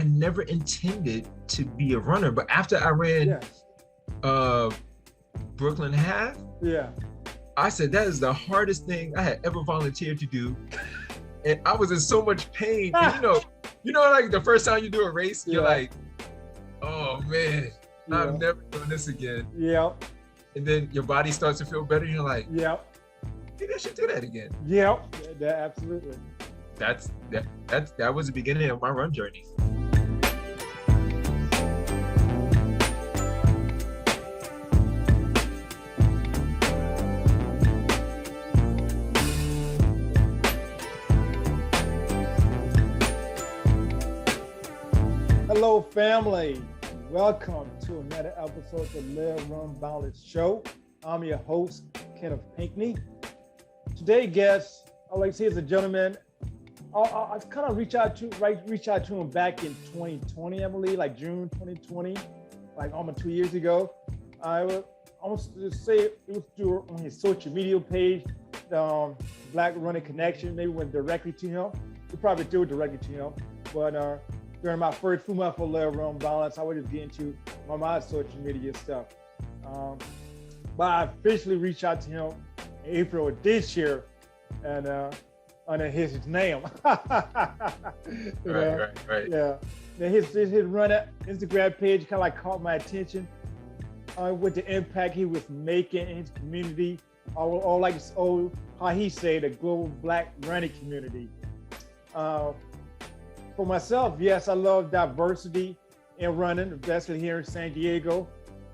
never intended to be a runner, but after I ran Brooklyn half, I said that is the hardest thing I had ever volunteered to do, and I was in so much pain. And like the first time you do a race, you're like, oh man, I'm never doing this again. And then your body starts to feel better. And you're like, maybe I should do that again. Absolutely. That was the beginning of my run journey. Hello, family. Welcome to another episode of the Live Run Balance Show. I'm your host, Kenneth Pinkney. Today, guest, Alex, here's a gentleman. I kind of reached out to him back in 2020, I believe, like June 2020, like almost 2 years ago. I was to say it was through on his social media page, Black Running Connection. Maybe went directly to him. We probably do it directly to him, but during my first few months of Live Run Balance, I would just get into my social media stuff. But I officially reached out to him in April of this year, and under his name. Right. Yeah. Now his runner Instagram page kind of like caught my attention with the impact he was making in his community, or how he say the global Black running community. For myself, yes, I love diversity in running, especially here in San Diego.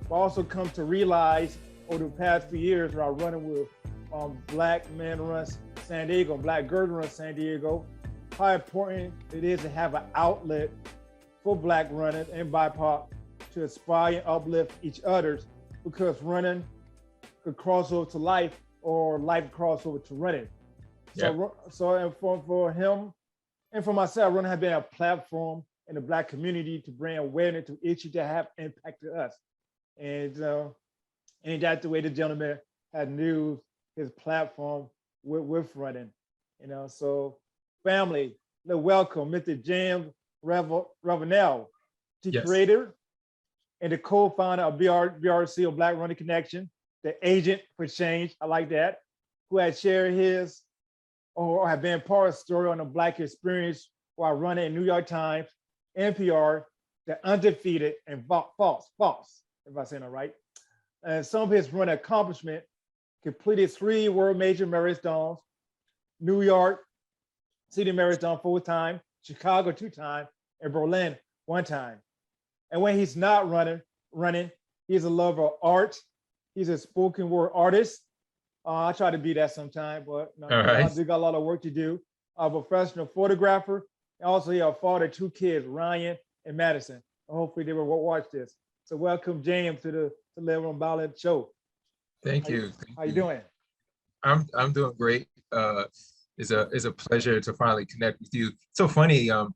But I also come to realize over the past few years while running with Black Men Run San Diego, Black Girls Run San Diego, how important it is to have an outlet for Black runners and BIPOC to inspire and uplift each other, because running could cross over to life or life cross over to running. So for him, and for myself, running has been a platform in the Black community to bring awareness to issues that have impacted us. And that's the way the gentleman had used his platform with running. So family, welcome Mr. James Ravenell, the creator and the co-founder of BRC, or Black Running Connection, the agent for change, I like that, who has shared his or have been part of the story on the Black experience while running in New York Times, NPR, the Undefeated and Vox, if I'm saying that right. And some of his running accomplishment: completed 3 world major marathons, New York City Marathon 4 times, Chicago 2 times, and Berlin 1 time. And when he's not running, he's a lover of art. He's a spoken word artist. I try to be that sometime, but I do got a lot of work to do. A professional photographer. Also, he a father of 2 kids, Ryan and Madison. Hopefully they will watch this. So welcome, James, to the Live Run Balance Show. Thank you. How you doing? I'm doing great. It's a pleasure to finally connect with you. So funny. And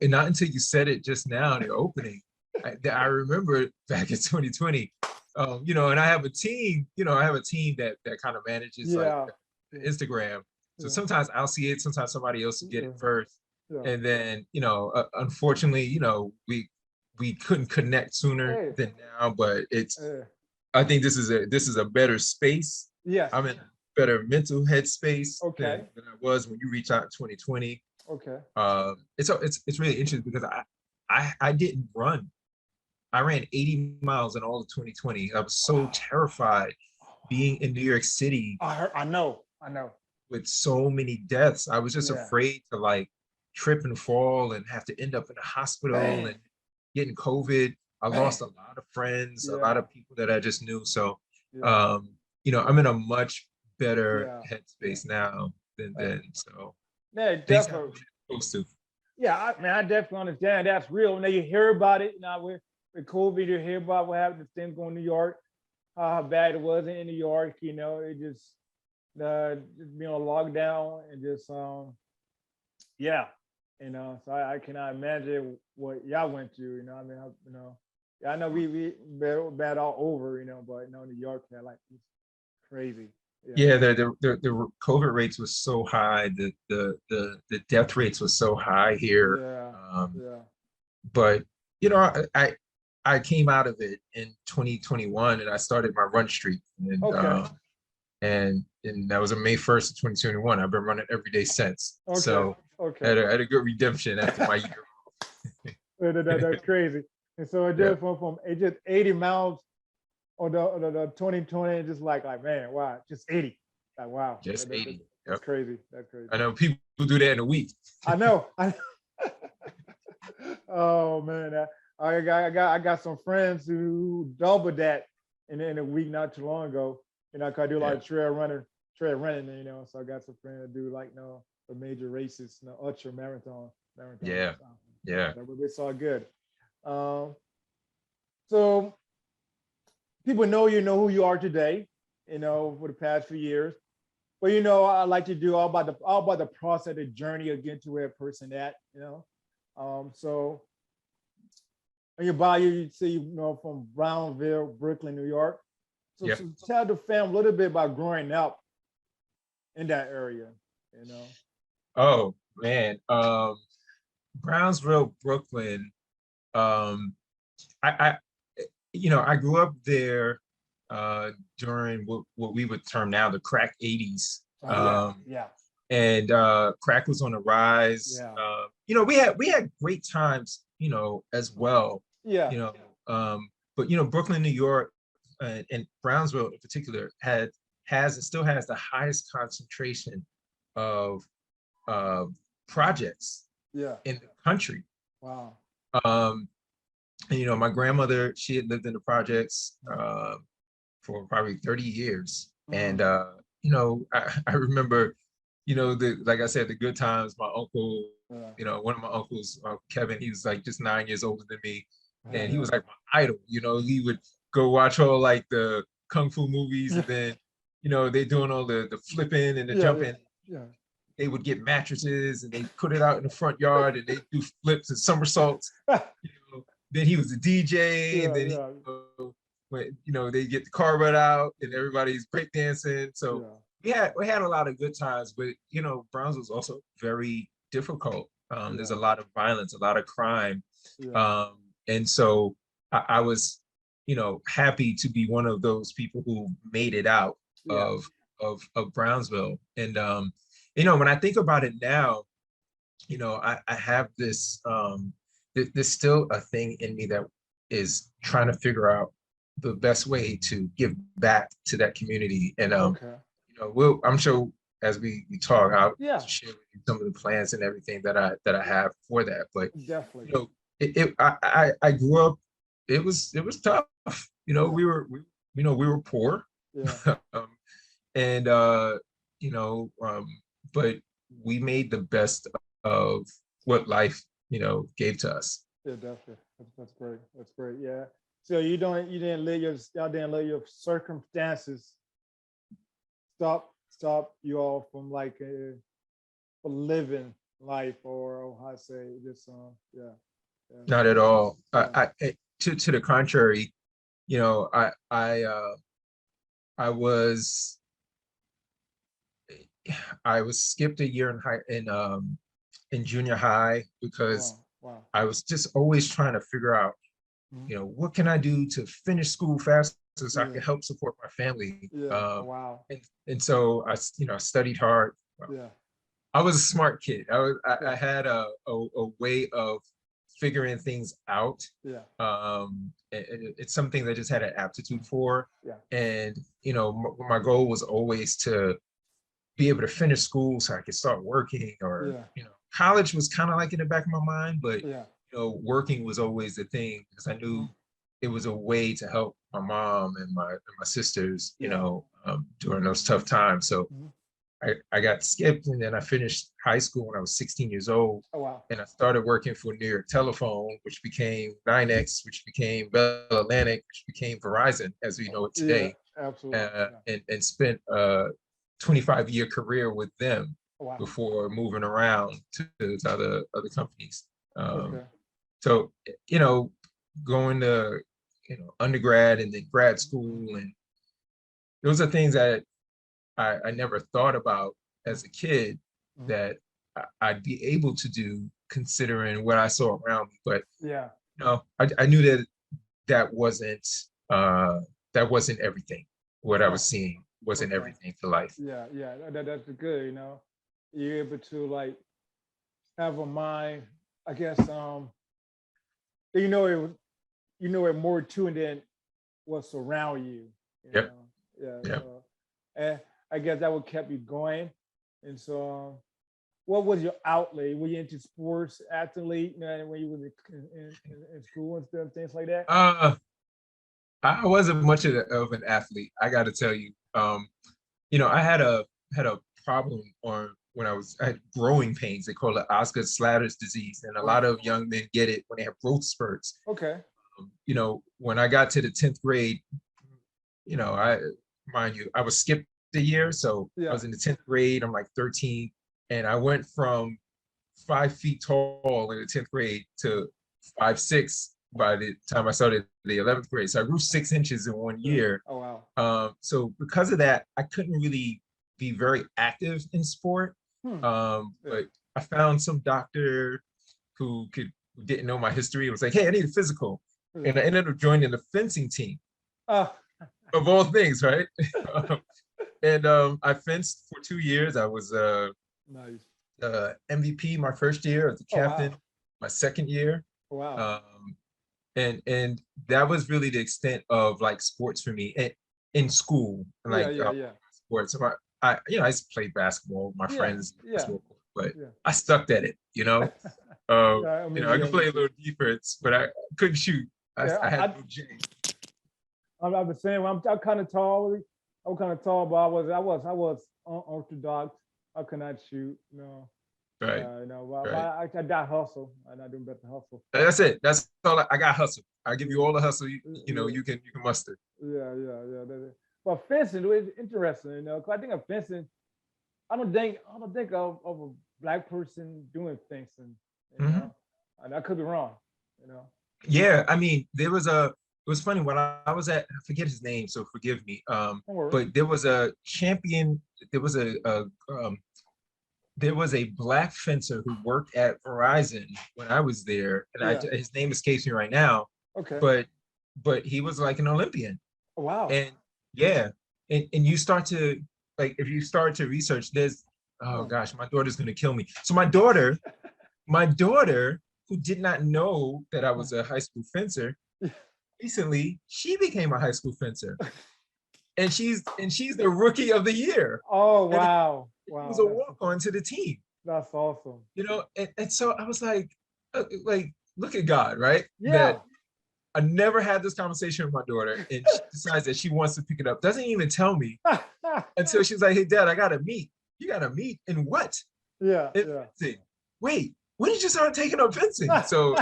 not until you said it just now in the opening, I remember back in 2020. And I have a team. That kind of manages like Instagram. So sometimes I'll see it. Sometimes somebody else will get it first. And then unfortunately, we couldn't connect sooner than now. But I think this is a better space. Yes. I'm in a better mental headspace than I was when you reached out in 2020. Okay. It's really interesting because I didn't run. I ran 80 miles in all of 2020. I was so terrified being in New York City. I know. With so many deaths. I was just afraid to like trip and fall and have to end up in a hospital and getting COVID. I lost a lot of friends, a lot of people that I just knew. So, I'm in a much better headspace now than then. So, definitely. Supposed to. Yeah, I definitely understand. That's real. Now you hear about it. Now with COVID, you hear about what happened to things going to New York, how bad it was in New York. It just being on lockdown and just so I cannot imagine what y'all went through. I know we bad all over, but New York had like it's crazy. The COVID rates was so high, the death rates was so high here. but I came out of it in 2021 and I started my run streak, Okay. And that was on May 1st of 2021. I've been running every day since. Okay. So Okay. I had a good redemption after my year. That's crazy. And so it Yeah, just went from it just 80 miles on the 2020, just like man, wow, just 80. Like wow, just 80. that's Yep. crazy. That's crazy. I know people do that in a week. I know. Oh man, I got some friends who doubled that in a week not too long ago. 'Cause I do Yeah, like trail running. So I got some friends that do like the major races, ultra marathon. yeah, yeah. So it's all good. Um, so people know who you are today. For the past few years. But I like to do all about the process, the journey of getting to where a person at. So in your bio, you say from Brownsville, Brooklyn, New York. So, Yeah. so tell the family a little bit about growing up in that area. You know. Oh man. Brownsville, Brooklyn. Um, I grew up there during what we would term now the crack 80s. Oh yeah, yeah, And crack was on the rise. yeah, We had great times, as well, yeah, you know. But Brooklyn, New York, and Brownsville in particular has and still has the highest concentration of uh, projects yeah. in the country. Wow. Um, and, my grandmother, she had lived in the projects for probably 30 years. And, Mm, I remember, like I said, the good times. My uncle, yeah. one of my uncles, Kevin, he was like just 9 years older than me. And he Yeah. was like my idol. He would go watch all like the Kung Fu movies. And then, they doing all the flipping and the Yeah. Yeah. jumping. Yeah. They would get mattresses and they put it out in the front yard and they do flips and somersaults. You then he was a DJ, and Yeah. then Yeah. when they get the carpet out and everybody's breakdancing. So Yeah. we had a lot of good times, but Brownsville was also very difficult. There's a Yeah. lot of violence, a lot of crime, Yeah. um, and so I was happy to be one of those people who made it out Yeah. of Brownsville. And when I think about it now, I have this there's still a thing in me that is trying to figure out the best way to give back to that community. And Okay. I'm sure as we talk, I'll Yeah. share with you some of the plans and everything that I have for that. But Definitely. I grew up. It was tough. Yeah. We were poor. Yeah. um, and but we made the best of what life gave to us. Yeah. Definitely. That's great. That's great. Yeah. So y'all didn't let your circumstances stop you all from like living life, or how I say just yeah. Yeah. Not at all. Yeah. To the contrary, I was skipped a year in junior high because Wow. Wow. I was just always trying to figure out, Mhm. what can I do to finish school faster so I Yeah. can help support my family. Yeah. Oh, wow. And so I studied hard. Yeah. I was a smart kid. I Yeah. had a way of figuring things out. Yeah. It's something that I just had an aptitude for. Yeah. And my goal was always to be able to finish school so I could start working, or Yeah. college was kind of like in the back of my mind, but Yeah. working was always the thing because I knew Mhm. it was a way to help my mom and my sisters, Yeah. during those tough times. So Mhm. I got skipped, and then I finished high school when I was 16 years old, Oh, wow. and I started working for New York Telephone, which became 9X, which became Bell Atlantic, which became Verizon as we know it Yeah. today, Absolutely. Yeah. and spent a 25-year career with them Oh, wow. before moving around to other companies. Okay. So going to undergrad and then grad school, and those are things that I never thought about as a kid Mhm. that I'd be able to do considering what I saw around me. But Yeah. I knew that that wasn't that wasn't everything. What I was Oh, seeing wasn't okay. everything to life. Yeah, yeah. That's good, You're able to like have a mind, I guess, you know it it more to it than what's around you, you Yep. know. Yeah, Yep. so and I guess that what kept you going. And so what was your outlet? Were you into sports, athlete, when you was in school and stuff, things like that? Uh, I wasn't much of an athlete. I got to tell you. I had a problem on when I had growing pains. They call it Osgood-Schlatter's disease, and a Oh, lot of young men get it when they have growth spurts. okay. When I got to the 10th grade, I mind you, I was skipped a year, so I Yeah. was in the 10th grade. I'm like 13, and I went from 5 feet tall in the 10th grade to 5'6" by the time I started the 11th grade. So I grew 6 inches in one Yeah. year. Oh wow. So because of that, I couldn't really be very active in sport. Hmm. Yeah. But I found some doctor who didn't know my history. It was like, hey, I need a physical. Yeah. And I ended up joining the fencing team Oh, of all things, right? And I fenced for 2 years. I was nice. MVP my first year as a Oh wow. captain, my second year. Oh, wow. Um, and that was really the extent of like sports for me in school, Yeah, like yeah, yeah. sports. I used to play basketball with my Yeah, friends, yeah, basketball, but yeah. I sucked at it. Uh, Yeah, I mean, I yeah, could play a little defense, but I couldn't shoot. yeah. I had no J. I'm the same. I'm kind of tall. I'm kind of tall, but I was unorthodox. I could not shoot. No. Right, But right. I got hustle. And I do better hustle. That's it. That's all. I got hustle. I give you all the hustle. Yeah, You can muster. yeah. But fencing is interesting, 'cause I think of fencing. I don't think of a black person doing fencing, you Mhm. know. And I could be wrong, you know. Yeah, I mean, it was funny when I was I forget his name, so forgive me. Don't worry. But there was a champion, there was there was a black fencer who worked at Verizon when I was there, and Yeah. his name escapes me right now, Okay. but he was like an Olympian. Oh, wow. And yeah, and you start to like if you start to research this, oh Oh. gosh, my daughter's gonna kill me. So my daughter, who did not know that I was a high school fencer, recently she became a high school fencer, and she's the rookie of the year, Oh, and wow. she was Wow. a That's walk on to the team. that's awesome. And so I was like, look at God, right? Yeah. That I never had this conversation with my daughter, and she decides that she wants to pick it up. Doesn't even tell me until she's like, "Hey, Dad, I gotta meet. You gotta meet in what? Yeah, In yeah. fencing. Wait, when did you start taking up fencing?" So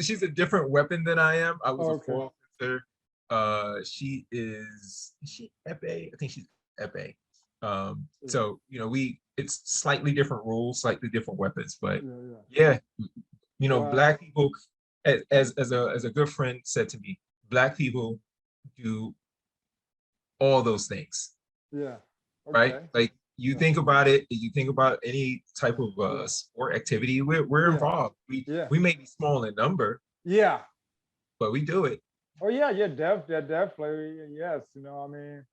she's a different weapon than I am. I was a Okay. foil fencer. Is she epee? I think she's epee. Yeah, So it's slightly different rules, slightly different weapons, but yeah, yeah. yeah, Wow. black people, as a good friend said to me, black people do all those things, Yeah. right? Okay. Like you Yeah. think about it, you think about any type of Yeah. sport activity, we're Yeah. involved. We Yeah. we may be small in number, Yeah. but we do it. Oh yeah, yeah, definitely. Yes, I mean,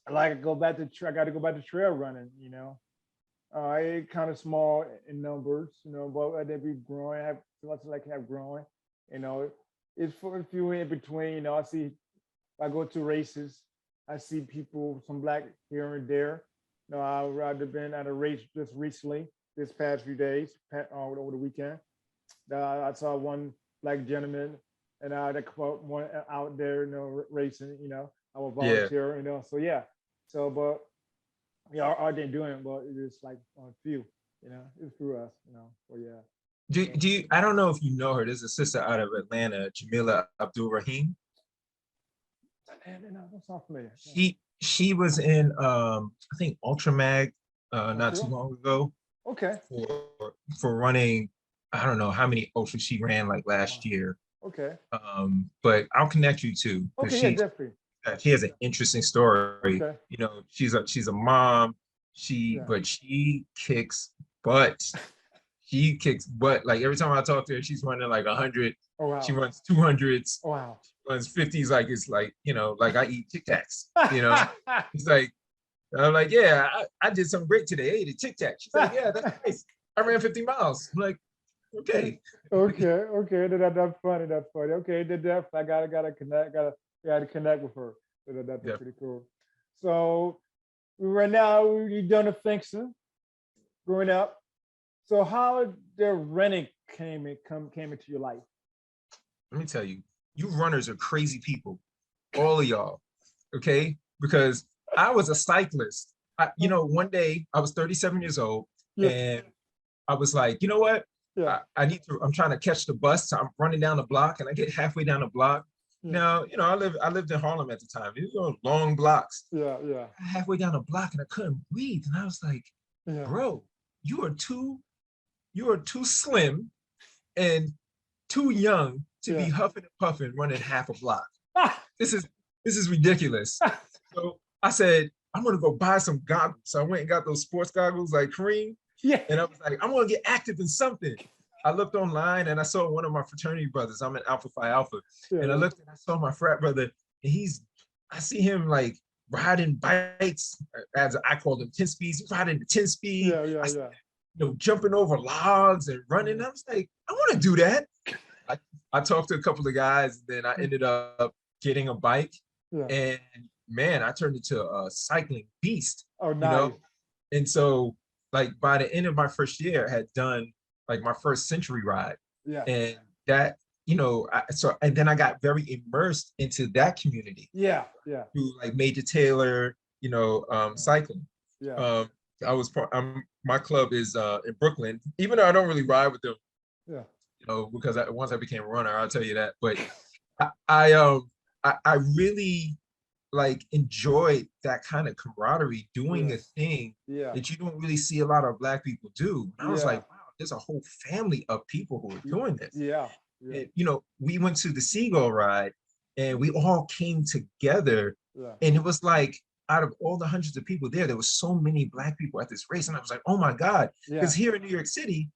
I like to go back to I got to go back to trail running. I kind of small in numbers, but I think we've growing. Have lots like have growing. You know, it's for a few in between. I see. I go to races. I see people, some black here and there. I've been at a race just recently, this past few days, over the weekend. I saw one black gentleman, and that one out there, racing. I was Yeah. volunteer. So yeah. So, but yeah, I didn't do it, but it's like a few. It's through us. But yeah. Do you? I don't know if you know her. There's a sister out of Atlanta, Jamila Abdul Rahim. That's not familiar. She was in I think Ultramag not too Okay. long ago Okay. for running. I don't know how many ultras she ran like last year. Okay. But I'll connect you to because Okay. Yeah, definitely. she has an interesting story. Okay. She's a mom. Yeah. But she kicks butt. She kicks butt. Like every time I talk to her, she's running like 100. Oh She wow. runs 200s. Oh wow. Runs 50s. Like it's like, you know, like I eat Tic Tacs. You know, it's like I'm like, yeah, I did something great today. I ate a Tic Tac. She's like, yeah, that's nice. I ran 50 miles. I'm like, okay. Okay. That's funny. That's funny. Okay, I gotta connect. Gotta connect with her. That's Yeah. pretty cool. So right now you done a fencing growing up. So how the running came into your life? Let me tell you, you runners are crazy people, all of y'all. Okay, because I was a cyclist. You know, one day I was 37 years old, Yeah, and I was like, you know what? yeah, I need to. I'm trying to catch the bus. So I'm running down the block, and I get halfway down the block. yeah, Now, you know, I lived in Harlem at the time. These were long blocks. yeah, Halfway down the block, and I couldn't breathe. And I was like, yeah, bro, you are too slim and too young to be yeah. huffing and puffing running half a block. This is ridiculous. So I said, I'm gonna go buy some goggles. So I went and got those sports goggles like Kareem. Yeah, And I was like, I'm gonna get active in something. I looked online and I saw one of my fraternity brothers. I'm in Alpha Phi Alpha. yeah, And I yeah, looked and I saw my frat brother, and I see him like riding bikes, as I call them 10 speeds. He's riding the 10 speed. yeah, I yeah, jumping over logs and running. I was like, I want to do that. I, I talked to a couple of guys, then I ended up getting a bike. yeah. And man, I turned into a cycling beast, Oh, you nice. know? And so, like, by the end of my first year, I had done like my first century ride. Yeah, And that, and then I got very immersed into that community yeah, yeah, through like Major Taylor, cycling. yeah, Um, my club is in Brooklyn, even though I don't really ride with them, yeah, because once I became a runner, I'll tell you that. But I really like enjoyed that kind of camaraderie, doing yeah, a thing yeah, that you don't really see a lot of Black people do. And I was yeah, like, wow, there's a whole family of people who are doing this. yeah, yeah, And, we went to the Seagull ride, and we all came together, yeah, and it was like, out of all the hundreds of people there was so many Black people at this race. And I was like, oh my God. yeah, Because here in New York City,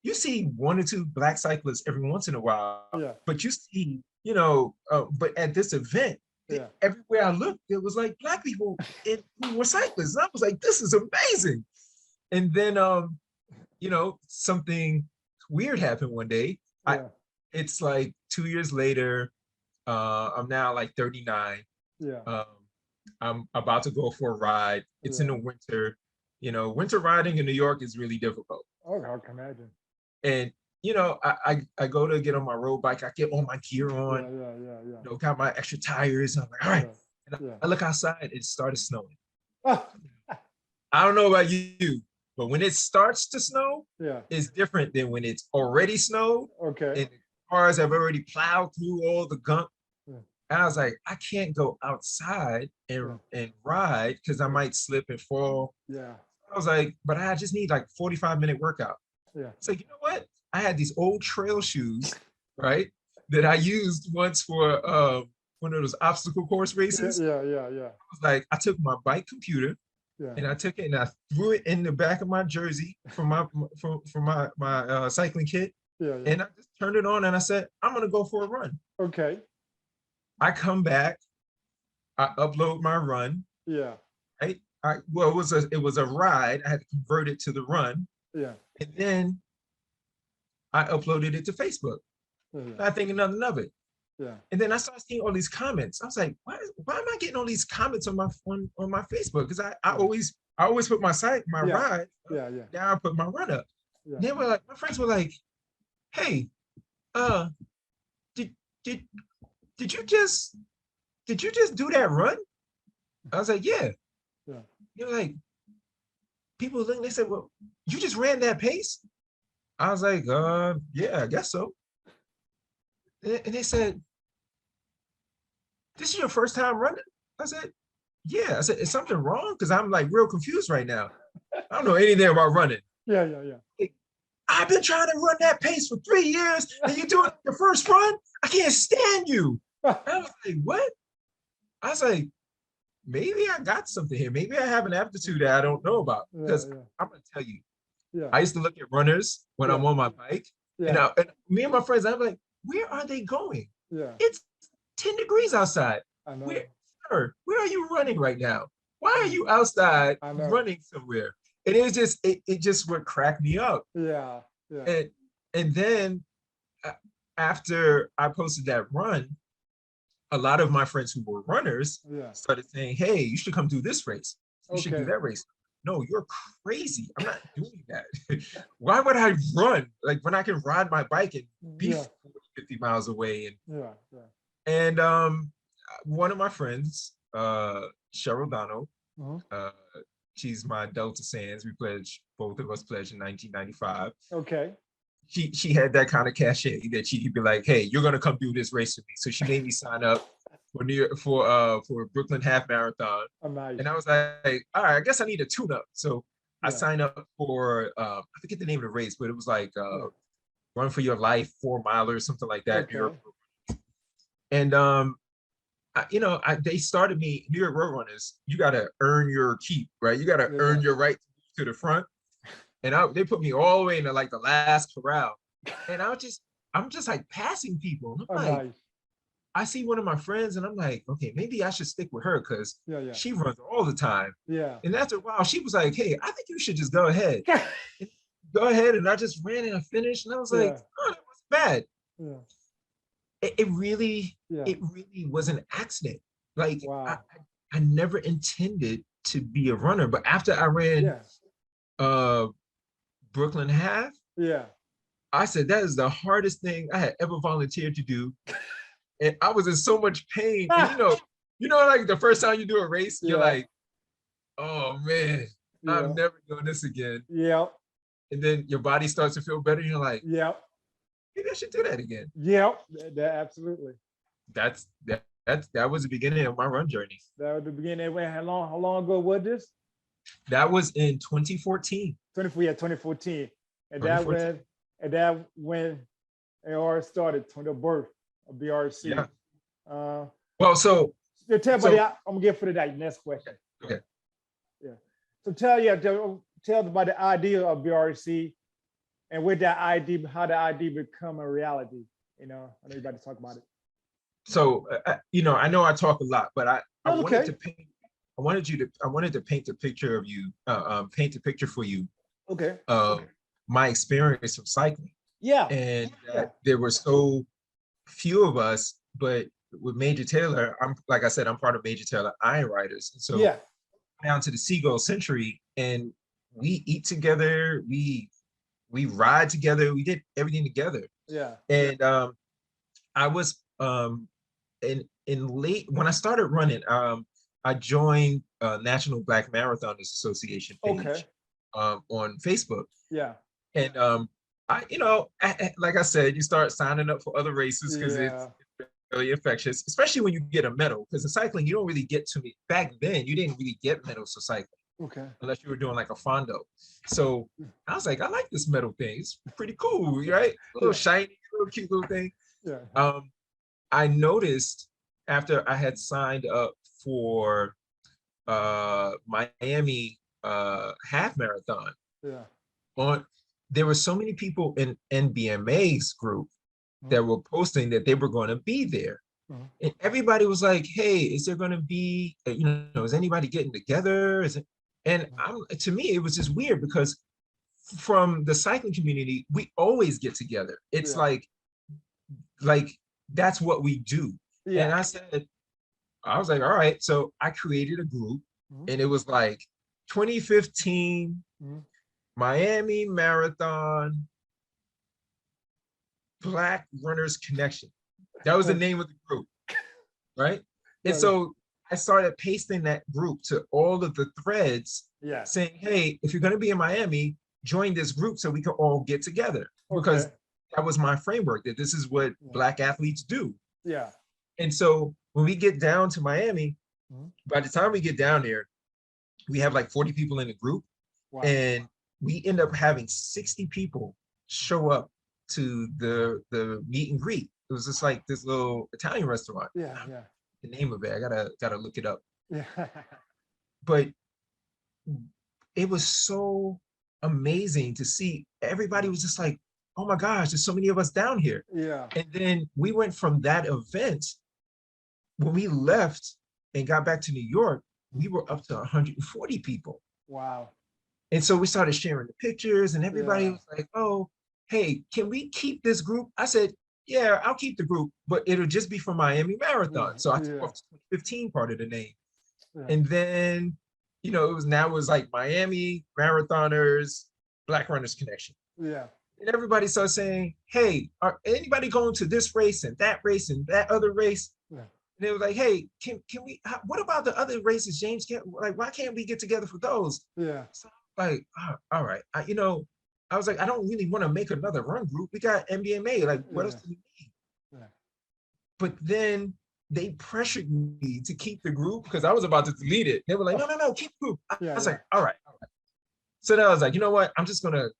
you see one or two Black cyclists every once in a while, yeah, but you see, but at this event, yeah, everywhere I looked, there was like Black people who were cyclists. And I was like, this is amazing. And then, something weird happened one day. yeah, It's like 2 years later. I'm now like 39. yeah, Um, I'm about to go for a ride. It's in yeah. the winter. Winter riding in New York is really difficult. Oh, I can imagine. And I go to get on my road bike. I get all my gear Yeah, on. yeah. Got my extra tires. I'm like, all right. Yeah, And yeah. I look outside. It started snowing. Ah, I don't know about you, but when it starts to snow, yeah. it's different than when it's already snowed Okay. and the cars have already plowed through all the gunk. Yeah. And I was like, I can't go outside and ride because I might slip and fall. Yeah. I was like, but I just need like 45-minute workout. Yeah. It's like, you know what? I had these old trail shoes, right? That I used once for one of those obstacle course races. Yeah. I was like, I took my bike computer Yeah. and I took it and I threw it in the back of my jersey from my cycling kit. Yeah. And I just turned it on and I said, I'm gonna go for a run. Okay. I come back, I upload my run, Yeah. right? It was a ride. I had to convert it to the run. Yeah. And then I uploaded it to Facebook. Yeah. Not thinking nothing of it. Yeah. And then I started seeing all these comments. I was like, why am I getting all these comments on my Facebook? Because I always put my ride. Yeah. Now I put my run up. Yeah. And they were like, my friends were like, hey, did you just do that run? I was like, yeah. Yeah. They were like, people looking, they said, well, you just ran that pace? I was like, yeah, I guess so. And they said, this is your first time running? I said, yeah. I said, is something wrong? Because I'm like real confused right now. I don't know anything about running. Yeah. I've been trying to run that pace for 3 years and you're doing your first run? I can't stand you. I was like, what? I was like, maybe I got something here. Maybe I have an aptitude that I don't know about. Because I'm going to tell you, Yeah. I used to look at runners when Yeah. I'm on my bike, and, Yeah. and me and my friends, I'm like, where are they going? Yeah. It's 10 degrees outside. I know. Where are you running right now? Why are Mm. you outside I know. running somewhere? And it just would crack me up. Yeah. Yeah. And then after I posted that run, a lot of my friends who were runners Yeah. started saying, hey, you should come do this race. You should do Okay. that race. No, you're crazy. I'm not doing that. Why would I run? Like when I can ride my bike and be Yeah. 40, 50 miles away. Yeah. Yeah. And one of my friends, Cheryl Dono, Mhm. she's my Delta Sands. Both of us pledged in 1995. Okay. She had that kind of cachet that she'd be like, hey, you're gonna come do this race with me. So she made me sign up for Brooklyn Half Marathon. Oh, nice. And I was like, all right, I guess I need a tune-up. So I Yeah. signed up for I forget the name of the race, but it was like Yeah. Run for Your Life, 4 miler, something like that. Okay. And they started me, New York Road Runners, you gotta earn your keep, right? You gotta Yeah. earn your right to the front. And they put me all the way into like the last corral. And I'm just like passing people. And Oh, I'm like, nice. I see one of my friends and I'm like, okay, maybe I should stick with her because Yeah. Yeah. she runs all the time. Yeah. And after a while, she was like, hey, I think you should just go ahead. Go ahead. And I just ran and I finished. And I was like, Yeah. oh, that wasn't bad. Yeah. It really Yeah. was an accident. Like Wow. I never intended to be a runner. But after I ran Yeah. Brooklyn Half, Yeah. I said, that is the hardest thing I had ever volunteered to do. And I was in so much pain. And like the first time you do a race, you're like, oh man, I'm never doing this again. Yep. And then your body starts to feel better. And you're like, Yep. maybe I should do that again. Yep. Absolutely. That was the beginning of my run journey. That was the beginning. How long ago was this? That was in 2014. 2014. And that when AR started, the birth of BRC. Yeah. Well, so I'm gonna get for that next question. Okay. Yeah. So tell about the idea of BRC and with that idea, how the idea become a reality. I know you're about to talk about it. So I know I talk a lot, but I wanted to paint. I wanted to paint a picture of you, paint a picture for you. Okay. My experience of cycling. Yeah. And there were so few of us, but with Major Taylor, like I said, I'm part of Major Taylor Iron Riders. And so down to the Seagull Century, and we eat together, we ride together, we did everything together. Yeah. And I was in late when I started running, I joined National Black Marathoners Association page on Facebook. Yeah. And like I said, you start signing up for other races because it's really infectious, especially when you get a medal. Because in cycling, you don't really get to me. Back then, you didn't really get medals for cycling. Okay. Unless you were doing like a fondo. So I was like, I like this medal thing. It's pretty cool, right? A little shiny, little cute little thing. Yeah. I noticed after I had signed up for Miami half marathon. Yeah. There were so many people in NBMA's group that were posting that they were going to be there. And everybody was like, hey, is there going to be, is anybody getting together? And to me, it was just weird because from the cycling community, we always get together. It's like that's what we do. And I was like, all right. So I created a group and it was like 2015 Miami Marathon Black Runners Connection. That was the name of the group, right? And so I started pasting that group to all of the threads saying, hey, if you're going to be in Miami, join this group so we can all get together. Because that was my framework, that this is what Black athletes do. Yeah. And so when we get down to Miami, by the time we get down there, we have like 40 people in the group. Wow. And we end up having 60 people show up to the meet and greet. It was just like this little Italian restaurant. Yeah. The name of it, I gotta look it up. Yeah. But it was so amazing to see. Everybody was just like, oh my gosh, there's so many of us down here. Yeah. And then we went from that event, when we left and got back to New York, we were up to 140 people. Wow. And so we started sharing the pictures, and everybody Yeah. was like, oh, hey, can we keep this group? I said, yeah, I'll keep the group, but it'll just be for Miami Marathon. So I took Yeah. off the 2015 part of the name. Yeah. And then, it was like Miami Marathoners, Black Runners Connection. Yeah. And everybody started saying, hey, are anybody going to this race and that other race? Yeah. And they were like, hey, can we, what about the other races, James? Why can't we get together for those? Yeah. So like, all right. I was like, I don't really want to make another run group. We got MBMA. Like, what else do we need? Yeah. But then they pressured me to keep the group because I was about to delete it. They were like, no, keep the group. I was like, all right. So then I was like, you know what? I'm just going to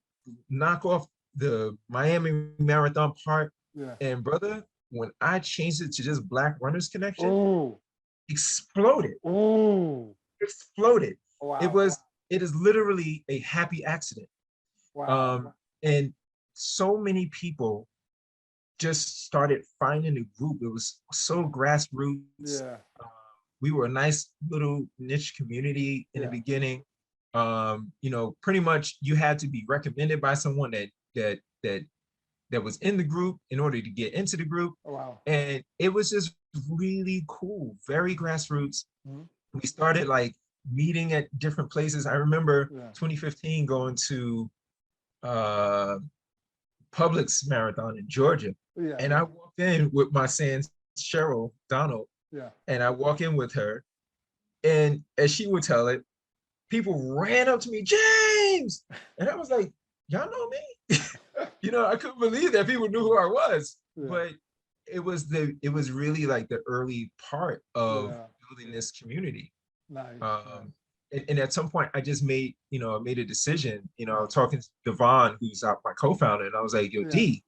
knock off the Miami Marathon part. Yeah. And brother, when I changed it to just Black Runners Connection, Ooh. exploded. Ooh. Exploded. Wow. It is literally a happy accident. Wow. And so many people just started finding the group. It was so grassroots. Yeah. We were a nice little niche community in the beginning. Pretty much you had to be recommended by someone that was in the group in order to get into the group. Oh, wow. And it was just really cool, very grassroots. Mm-hmm. We started like meeting at different places. I remember 2015 going to Publix Marathon in Georgia. Yeah. And I walked in with my son, Cheryl Donald. Yeah. And I walk in with her. And as she would tell it, people ran up to me, James! And I was like, y'all know me? I couldn't believe that people knew who I was. Yeah. But it was really like the early part of building this community. Nice. And at some point I just made a decision, talking to Devon, who's my co-founder, and I was like, yo, D,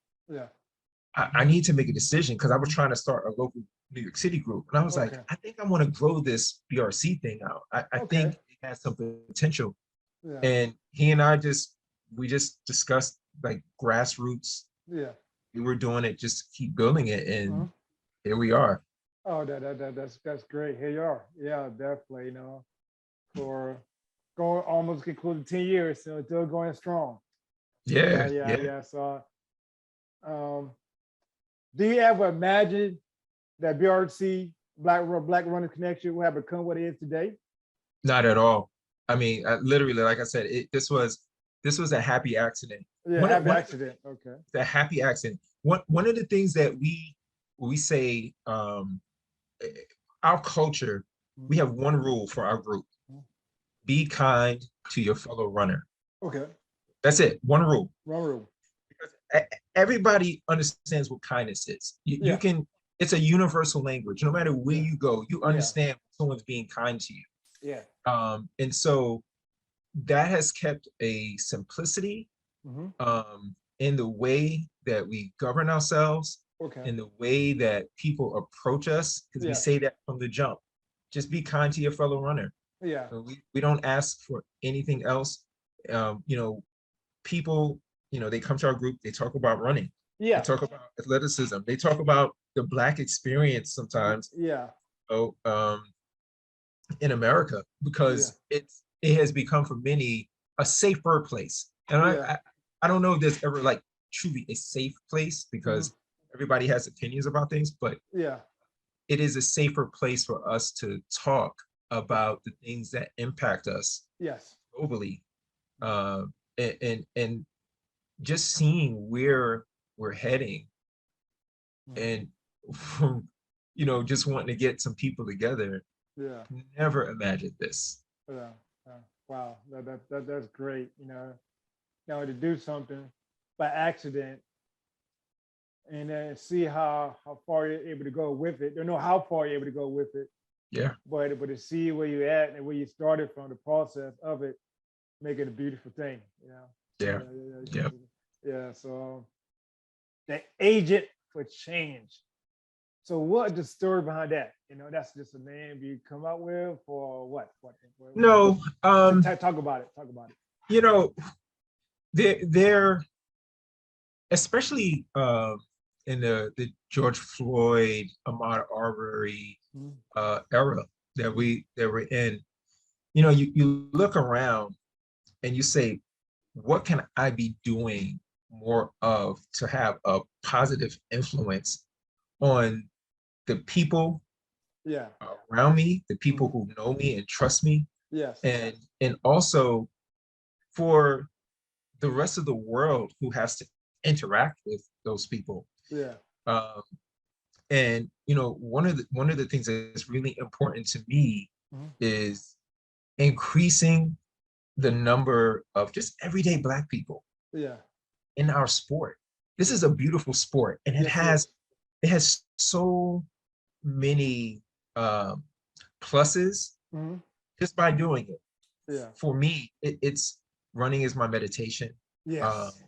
I need to make a decision because I was trying to start a local New York City group. And I was like, I think I want to grow this BRC thing out. I think it has some potential. Yeah. And he and I we just discussed like grassroots. Yeah. We were doing it, just keep building it. And here we are. Oh, that's great. Here you are. Yeah, definitely. For going almost concluding 10 years, so still going strong. Yeah. So, do you ever imagine that BRC Black Runners Connection will have become what it is today? Not at all. I mean, literally, like I said, this was a happy accident. Yeah, happy accident. Okay. The happy accident. One of the things that we say, our culture, we have one rule for our group: be kind to your fellow runner. Okay. That's it. One rule. One rule. Because everybody understands what kindness is. You can. It's a universal language. No matter where you go, you understand when someone's being kind to you. Yeah. And so that has kept a simplicity in the way that we govern ourselves, in the way that people approach us, because we say that from the jump. Just be kind to your fellow runner. Yeah. So we don't ask for anything else. People, they come to our group, they talk about running. Yeah. They talk about athleticism. They talk about the Black experience sometimes. Yeah. In America, because it has become for many a safer place. And I don't know if there's ever like truly a safe place, because everybody has opinions about things, but it is a safer place for us to talk about the things that impact us globally. And just seeing where we're heading, and just wanting to get some people together. Never imagined this. Wow, that's great. To do something by accident and then see how far you're able to go with it. Don't know how far you're able to go with it. Yeah. But to see where you're at and where you started from, the process of it, make it a beautiful thing. Yeah. So the agent for change. So what is the story behind that? That's just a name you come up with, or what? No. Talk about it. they're especially in the George Floyd, Ahmaud Arbery Mhm. era that we're in. You know, you look around and you say, what can I be doing more of to have a positive influence on the people Yeah. around me, the people Mhm. who know me and trust me, Yes. and also for the rest of the world who has to interact with those people. Yeah. Um, and you know, one of the things that's really important to me Mhm. is increasing the number of just everyday Black people Yeah. in our sport. This Yeah. is a beautiful sport, and Yes, it is. it has so many um, pluses Mhm. just by doing it. Yeah. For me, it's running is my meditation. Um, Yes.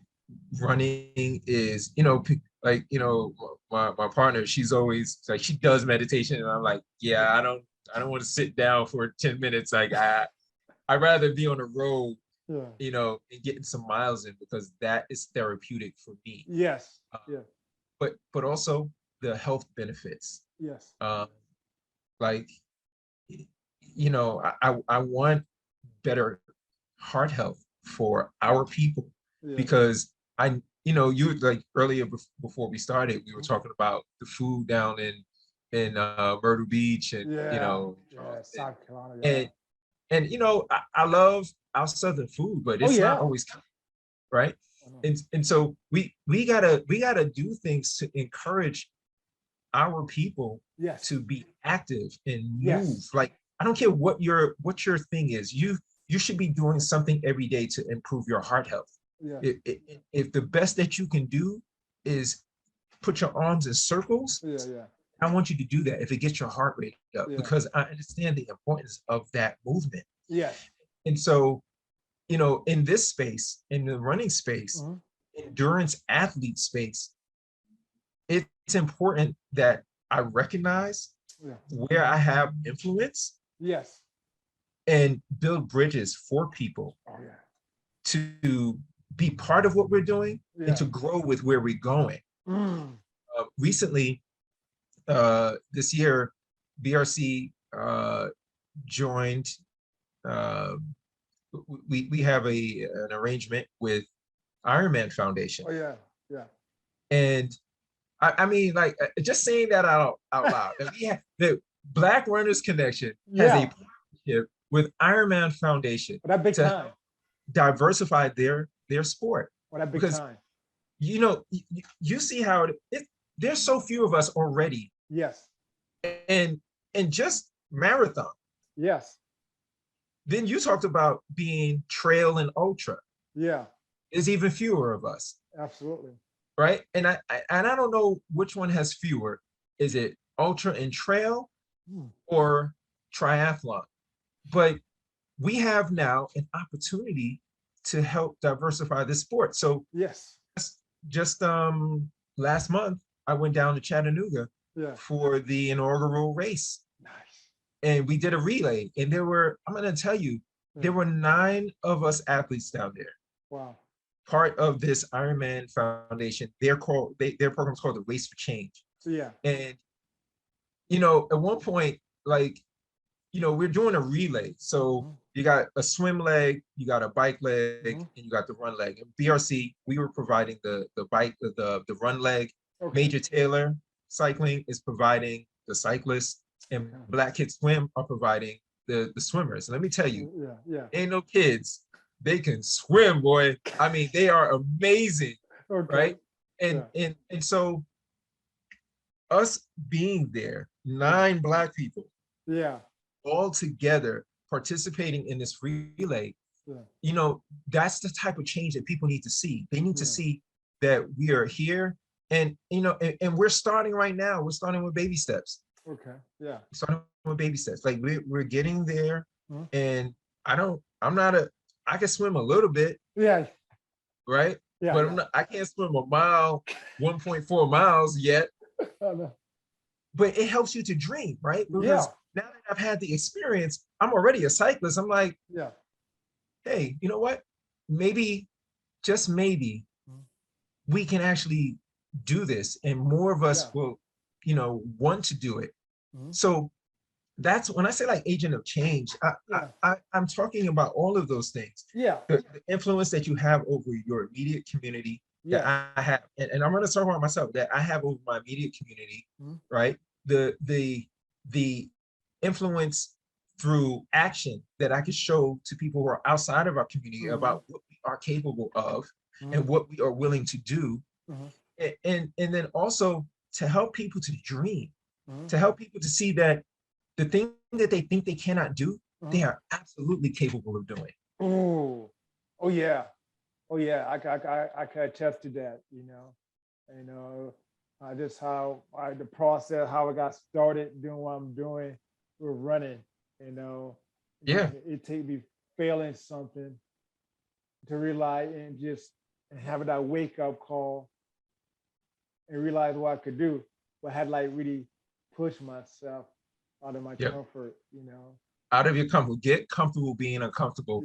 running is, you know, like, you know, my partner, she's always like, she does meditation. And I'm like, yeah, I don't want to sit down for 10 minutes. Like I'd rather be on the road, Yeah. you know, and getting some miles in because that is therapeutic for me. Yes. Uh, Yeah. but also the health benefits. Yes. Um, like, you know, I want better heart health for our people Yeah. because you know, you like earlier before we started, we were Mhm. talking about the food down in Myrtle Beach and you Yeah. know Yeah. Charleston South Carolina. Yeah. and you know I love our southern food, but Oh it's not yeah. always right. I know. And so we gotta do things to encourage our people Yes. to be active and move. Yes. Like I don't care what your thing is. You should be doing something every day to improve your heart health. Yeah. If the best that you can do is put your arms in circles, Yeah. Yeah. I want you to do that if it gets your heart rate up Yeah. because I understand the importance of that movement. Yes. And so, you know, in this space, in the running space, Mhm. endurance athlete space, it's important that I recognize Yeah. where I have influence Yes. and build bridges for people Oh yeah. to be part of what we're doing and Yeah. to grow with where we're going. Mm. Recently, this year, BRC joined. Uh, we have an arrangement with Ironman Foundation, Oh yeah. Yeah. and I mean, like just saying that out loud. Yeah, the Black Runners Connection has a Yeah. partnership with Ironman Foundation But that big to time. help diversify their sport Well, that big because time. you know you see how there's so few of us already Yes. and just marathon. Yes. Then you talked about being trail and ultra. Yeah. There's even fewer of us, Absolutely. right? And I don't know which one has fewer. Is it ultra and trail Mm. or triathlon? But we have now an opportunity to help diversify this sport. So Yes. just last month, I went down to Chattanooga Yeah. for the inaugural race, Nice. and we did a relay. And there were, I'm going to tell you, Yeah. there were 9 of us athletes down there, Wow. part of this Ironman Foundation. Their program's called the Race for Change. Yeah. And you know, at one point, like, you know, we're doing a relay. So Mhm. you got a swim leg, you got a bike leg, Mhm. and you got the run leg. And BRC, we were providing the bike, the run leg. Okay. Major Taylor Cycling is providing the cyclists, and Okay. Black Kids Swim are providing the swimmers. And let me tell you, Yeah. Yeah. ain't no kids, they can swim, boy. I mean, they are amazing, Okay. right? And Yeah. and so us being there, 9 Black people Yeah. all together participating in this relay, Yeah. you know, that's the type of change that people need to see. They need to Yeah. see that we are here and, you know, and we're starting right now. We're starting with baby steps. Okay. Yeah. Starting with baby steps. Like we're getting there Mhm. and I'm not I can swim a little bit, Yeah. right? Yeah. But Yeah. I can't swim a mile, 1.4 miles yet. I know. But it helps you to dream, right? Yeah. Because now that I've had the experience, I'm already a cyclist. I'm like, Yeah. hey, you know what? Maybe just maybe, we can actually do this, and more of us will, want to do it. So that's when I say like agent of change, I'm talking about all of those things. Yeah. The influence that you have over your immediate community that I have, and I'm going to talk about myself, that I have over my immediate community, right? The influence through action that I could show to people who are outside of our community about what we are capable of and what we are willing to do. And then also to help people to dream, to help people to see that the thing that they think they cannot do, they are absolutely capable of doing. Oh yeah. I can attest to that. Just how the process, how I got started doing what I'm doing with running. Yeah. It take me failing something to realize and have that wake up call and realize what I could do, but I had like really push myself out of my comfort. Out of your comfort, get comfortable being uncomfortable.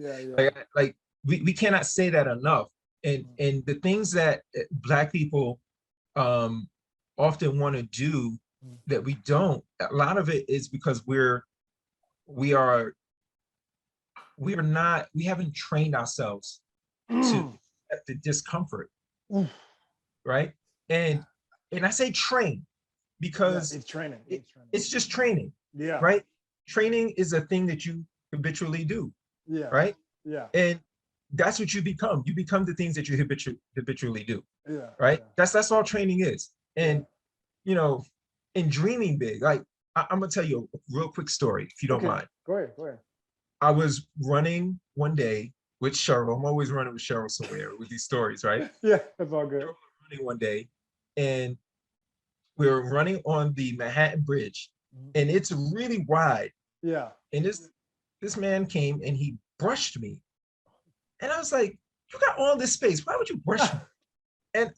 Like we cannot say that enough. And the things that Black people often want to do that we don't, a lot of it is because we haven't trained ourselves to at the discomfort, right? And I say train because it's training. It's just training. Yeah. Right. Training is a thing that you habitually do. Yeah. Right. Yeah. And that's what you become. You become the things that you habitually do. Yeah. Right. Yeah. That's all training is. And in dreaming big, like I'm gonna tell you a real quick story, if you don't mind. Go ahead. I was running one day with Cheryl. I'm always running with Cheryl somewhere with these stories, right? Yeah, that's all good. Running one day, and we were running on the Manhattan Bridge, and it's really wide. Yeah. And this man came and he brushed me, and I was like, "You got all this space. Why would you brush me?" And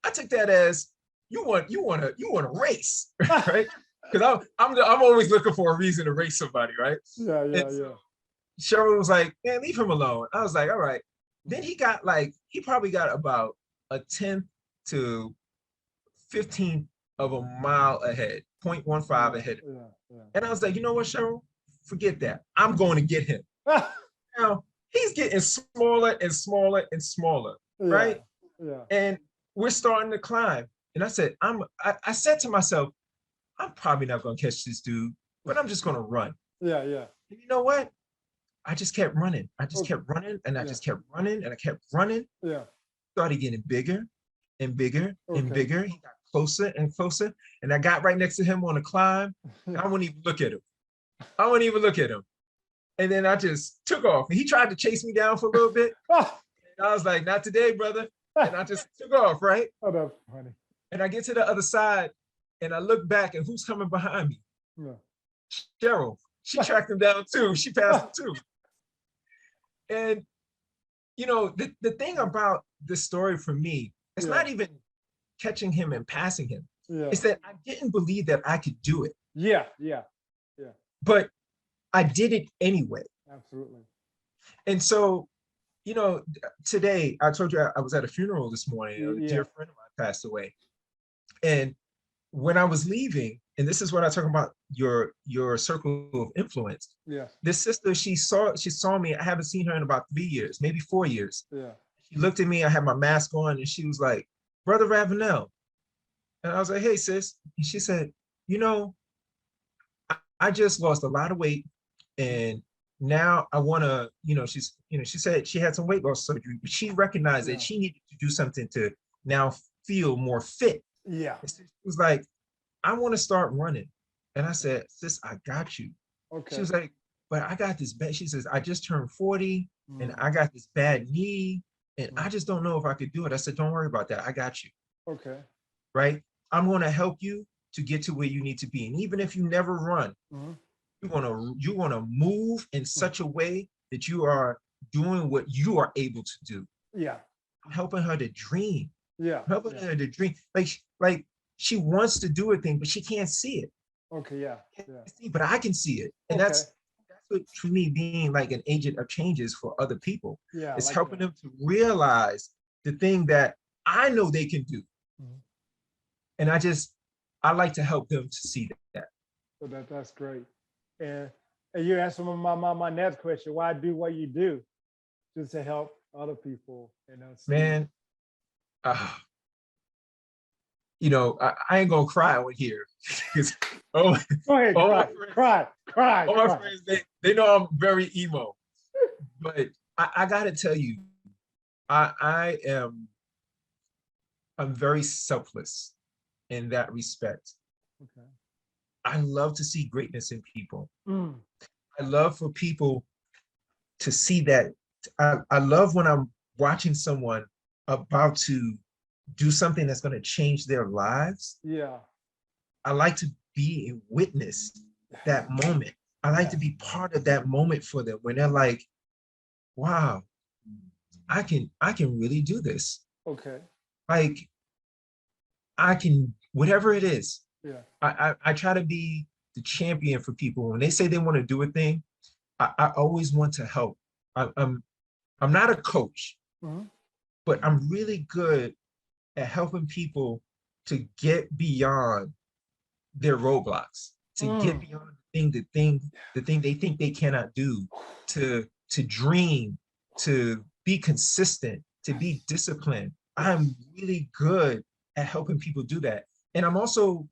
I took that as you want to race, right? Because I'm always looking for a reason to race somebody, right? Yeah. Cheryl was like, "Man, leave him alone." I was like, "All right." Then he probably got about a 10th to 15th of a mile ahead, 0.15 ahead. And I was like, "You know what, Cheryl? Forget that. I'm going to get him." Now he's getting smaller and smaller and smaller, right? Yeah. And we're starting to climb. And I said, I said to myself, I'm probably not going to catch this dude, but I'm just going to run. Yeah. And you know what? I just kept running. I just kept running, and I just kept running, and I kept running. Yeah. Started getting bigger and bigger and bigger. He got closer and closer. And I got right next to him on a climb. And I wouldn't even look at him. And then I just took off. And he tried to chase me down for a little bit. And I was like, "Not today, brother." And I just took off, right? Oh, that's funny. And I get to the other side, and I look back, and who's coming behind me? Yeah. Cheryl. She tracked him down too. She passed him too. And the thing about this story for me, it's not even catching him and passing him. Yeah. It's that I didn't believe that I could do it. Yeah. But I did it anyway. Absolutely. And so, today I told you I was at a funeral this morning. A dear friend of mine passed away. And when I was leaving, and this is what I talk about, your circle of influence. Yeah. This sister, she saw me. I haven't seen her in about 3 years, maybe 4 years. Yeah. She looked at me. I had my mask on, and she was like, "Brother Ravenell." And I was like, "Hey, sis." And she said, I just lost a lot of weight, and now I want to, she said she had some weight loss surgery, but she recognized that she needed to do something to now feel more fit. Yeah. And she was like, "I want to start running." And I said, "Sis, I got you." Okay. She was like, "But I got this bad." She says, "I just turned 40 and I got this bad knee, and I just don't know if I could do it." I said, "Don't worry about that. I got you." Okay. Right? I'm going to help you to get to where you need to be. And even if you never run, you want to move in such a way that you are doing what you are able to do. Yeah. I'm helping her to dream. Yeah. Helping her to dream. Like she wants to do a thing, but she can't see it. Okay. Yeah. But I can see it. And that's what, for me, being like an agent of changes for other people. Yeah, It's like helping that. them to realize the thing that I know they can do. Mhm. And I like to help them to see that. So that's great. And you answered my next question. Why do what you do? Just to help other people, see. Man, uh, I ain't gonna cry on here. Because oh, Go ahead, all my cry, friends, cry, cry, all my cry. friends, they know I'm very emo. But I gotta tell you, I am I'm very selfless in that respect. Okay. I love to see greatness in people. Mm. I love for people to see that. I love when I'm watching someone about to do something that's going to change their lives. Yeah. I like to be a witness that moment. I like to Yes. be part of that moment for them when they're like, wow, I can really do this. Okay. Like I can, whatever it is. Yeah. I try to be the champion for people. When they say they want to do a thing, I always want to help. I'm not a coach, Mhm. but I'm really good at helping people to get beyond their roadblocks, to get Mm. beyond the thing they think they cannot do, to dream, to be consistent, to be Yes. disciplined. Yes. I'm really good at helping people do that. And I'm also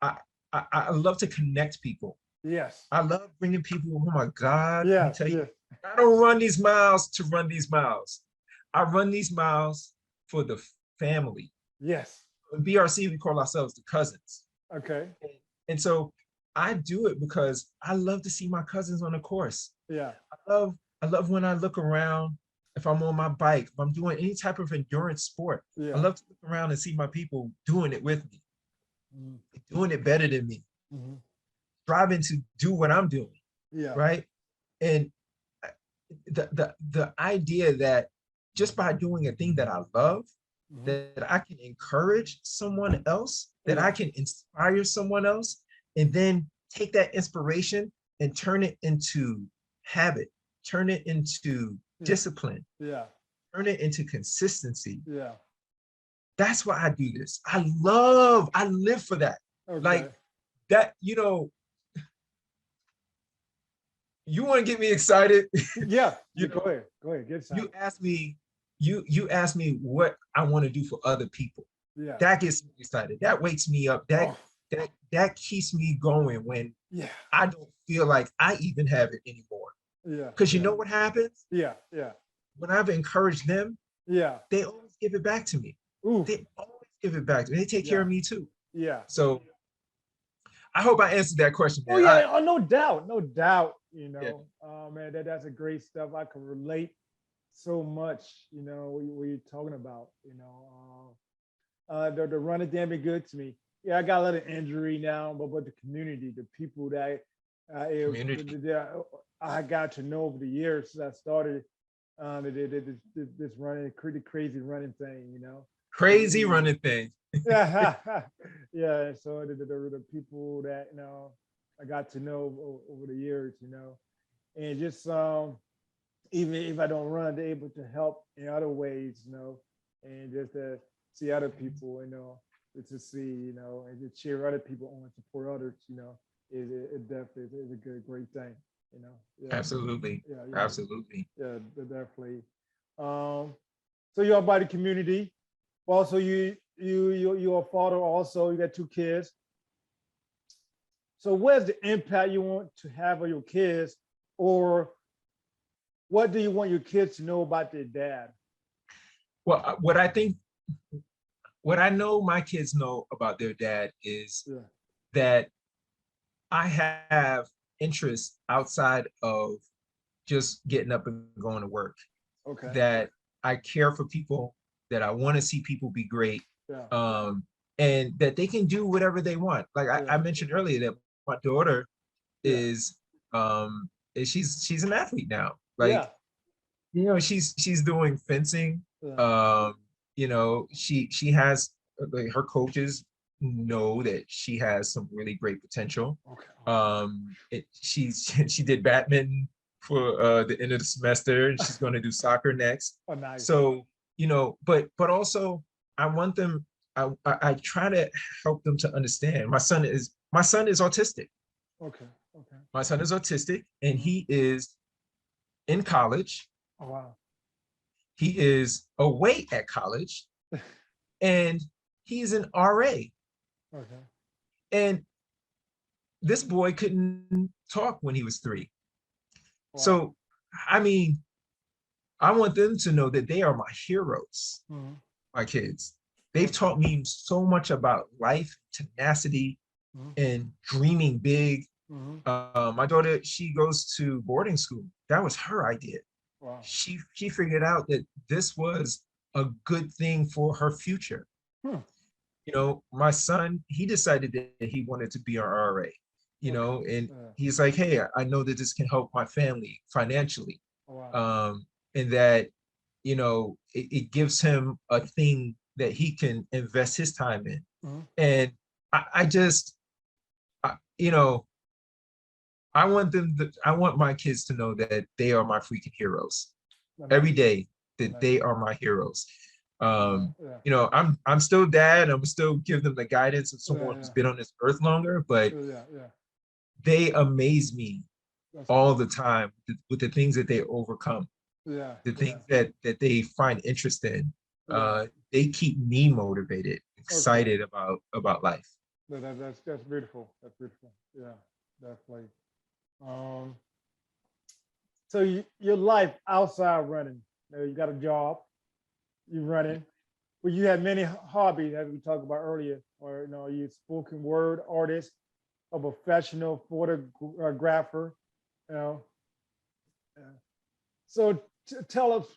I I love to connect people. Yes. I love bringing people. Oh my God, let me Yes. tell you, Yes. I don't run these miles to run these miles. I run these miles for the family. Yes. In BRC, we call ourselves the cousins. Okay. And so I do it because I love to see my cousins on the course. Yeah. I love when I look around, if I'm on my bike, if I'm doing any type of endurance sport, I Yeah. love to look around and see my people doing it with me, Mhm. doing it better than me, Mhm. striving to do what I'm doing, Yeah. right? And the idea that just by doing a thing that I love, Mhm. that I can encourage someone else, that I Yeah. can inspire someone else, and then take that inspiration and turn it into habit, turn it into Yeah. discipline, Yeah. turn it into consistency. Yeah. That's why I do this. I live for that. Like Okay. that, you want to get me excited. Yeah. you Go know, ahead. Go ahead. Get you started. ask me, you ask me what I want to do for other people. Yeah. That gets me excited. That wakes me up. That Oh. that that keeps me going when Yeah. I don't feel like I even have it anymore. Yeah. Because you Yeah. know what happens? Yeah. Yeah. When I've encouraged them, Yeah. they always give it back to me. Ooh. They always give it back to me. They take care Yeah. of me too. Yeah. So I hope I answered that question, Oh man. yeah. Oh, no doubt. No doubt. Yeah, Oh man, that's a great stuff. I can relate so much. What you're talking about. The running damn been good to me. Yeah, I got a lot of injury now, but the community, the people that community. that I got to know over the years since I started this running, pretty crazy running thing. Crazy running thing. Yeah, yeah. So the people that I got to know over the years, and just even if I don't run, they're able to help in other ways, and just to see other people, to see, and to cheer other people on, support others, it definitely is a good, great thing, Yeah, Absolutely. yeah, yeah, Absolutely. yeah, definitely. Um, so you're about the community. Also, you're a father. Also, you got two kids. So, where's the impact you want to have on your kids, or what do you want your kids to know about their dad? Well, what I know my kids know about their dad is Yeah. that I have interests outside of just getting up and going to work, Okay. that I care for people, that I want to see people be great, Yeah. and that they can do whatever they want. Like I Yeah. mentioned earlier, that my daughter Yeah. is she's an athlete now. Like, Yeah. she's doing fencing. Yeah. She has like her coaches know that she has some really great potential. Okay. She did badminton for the end of the semester, and she's going to do soccer next. Oh, nice. So, but also I want them, I try to help them to understand. My son is autistic. Okay. Okay. My son is autistic, and he is in college. Oh, wow. He is away at college, and he's an RA. Okay. And this boy couldn't talk when he was 3. Wow. So, I mean, I want them to know that they are my heroes, Mm-hmm. my kids. They've taught me so much about life, tenacity, Mm-hmm. and dreaming big. Mm-hmm. My daughter, she goes to boarding school. That was her idea. Wow. She figured out that this was a good thing for her future. Hmm. My son, he decided that he wanted to be an RA, Okay. and Yeah. he's like, hey, I know that this can help my family financially. Oh, wow. And that, it gives him a thing that he can invest his time in. Mm-hmm. And I just, I, you know, I want my kids to know that they are my freaking heroes every day, that they are my heroes. I'm still dad. I'm still give them the guidance of someone who's been on this earth longer, but they amaze me all the time with the things that they overcome, the things that they find interest in. They keep me motivated, excited about life. That's beautiful. That's beautiful. Yeah, definitely. So your life outside running, you got a job, you're running, but you have many hobbies, as we talked about earlier, or you spoken word artist, a professional photographer, you know. So tell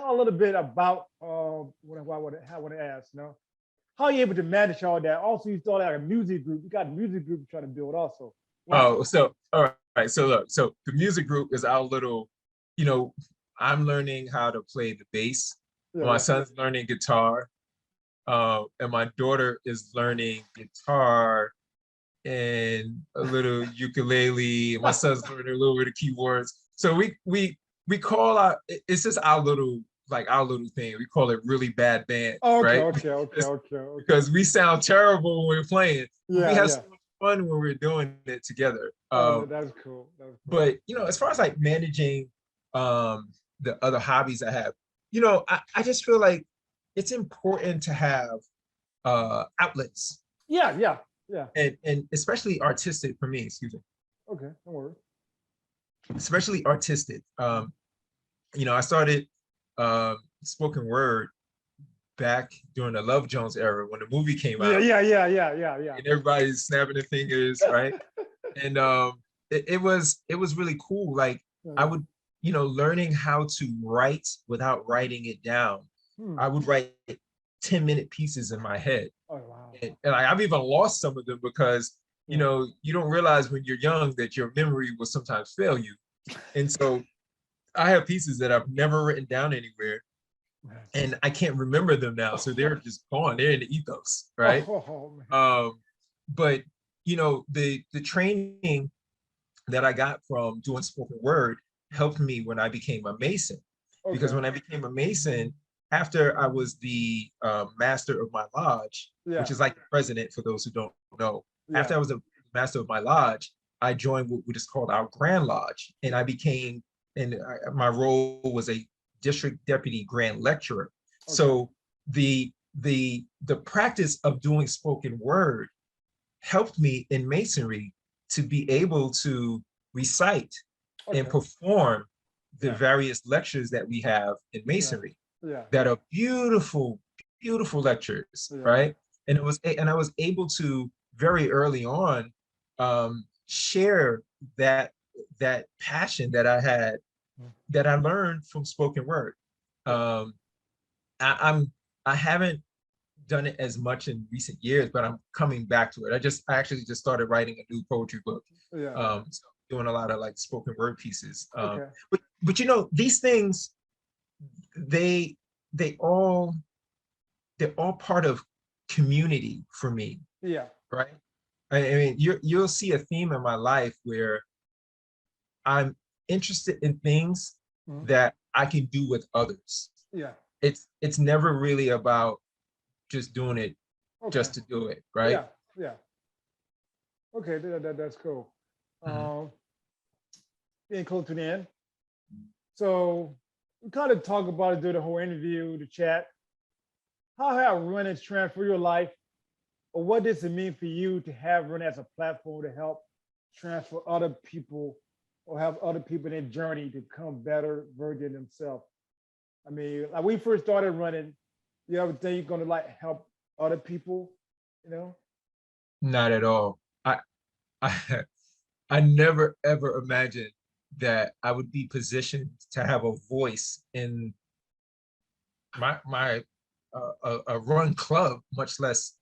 a little bit about what I want to ask, how are you able to manage all that? Also, you started out a music group. You got a music group you're trying to build also. Wow. Oh, so all right. So look, so the music group is our little, I'm learning how to play the bass. My son's learning guitar. And my daughter is learning guitar and a little ukulele. My son's learning a little bit of keyboards. So we call it's just our little thing. We call it really bad band, right? Okay. Because we sound terrible when we're playing. Yeah, we have so much fun when we're doing it together. That's cool. But as far as like managing the other hobbies I have, I just feel like it's important to have outlets. Yeah. And especially artistic for me, excuse me. Okay, don't worry. Especially artistic. I started spoken word back during the Love Jones era when the movie came out. Yeah. And everybody's snapping their fingers, right? And it was really cool. Like I would, learning how to write without writing it down. I would write 10-minute pieces in my head. Oh, wow. And I've even lost some of them because, you don't realize when you're young that your memory will sometimes fail you. And so I have pieces that I've never written down anywhere and I can't remember them now. So they're just gone. They're in the ethos, right? But, the training that I got from doing spoken word helped me when I became a Mason. Because when I became a Mason, after I was the master of my lodge, which is like the president for those who don't know, after I was the master of my lodge, I joined what is called our Grand Lodge. And I became, my role was a district deputy grand lecturer. So the practice of doing spoken word helped me in Masonry to be able to recite and perform the various lectures that we have in Masonry. That are beautiful lectures, right? And I was able to very early on share that passion that I had, that I learned from spoken word. I haven't done it as much in recent years, but I'm coming back to it. I actually just started writing a new poetry book. So doing a lot of like spoken word pieces. But these things, they're all part of community for me. Yeah. right? I mean, you'll see a theme in my life where I'm interested in things Mhm. that I can do with others. Yeah. It's never really about just doing it Okay. just to do it, right? Yeah. Yeah. Okay. That's cool. Mhm. Um, Getting close to the end. So we kind of talk about it through the whole interview, the chat. How have running transformed your life, or what does it mean for you to have running as a platform to help transfer other people, or have other people in their journey to become better version of themselves? I mean, like we first started running, you ever think you're gonna like help other people, you know? Not at all. I I never ever imagined that I would be positioned to have a voice in my a run club, much less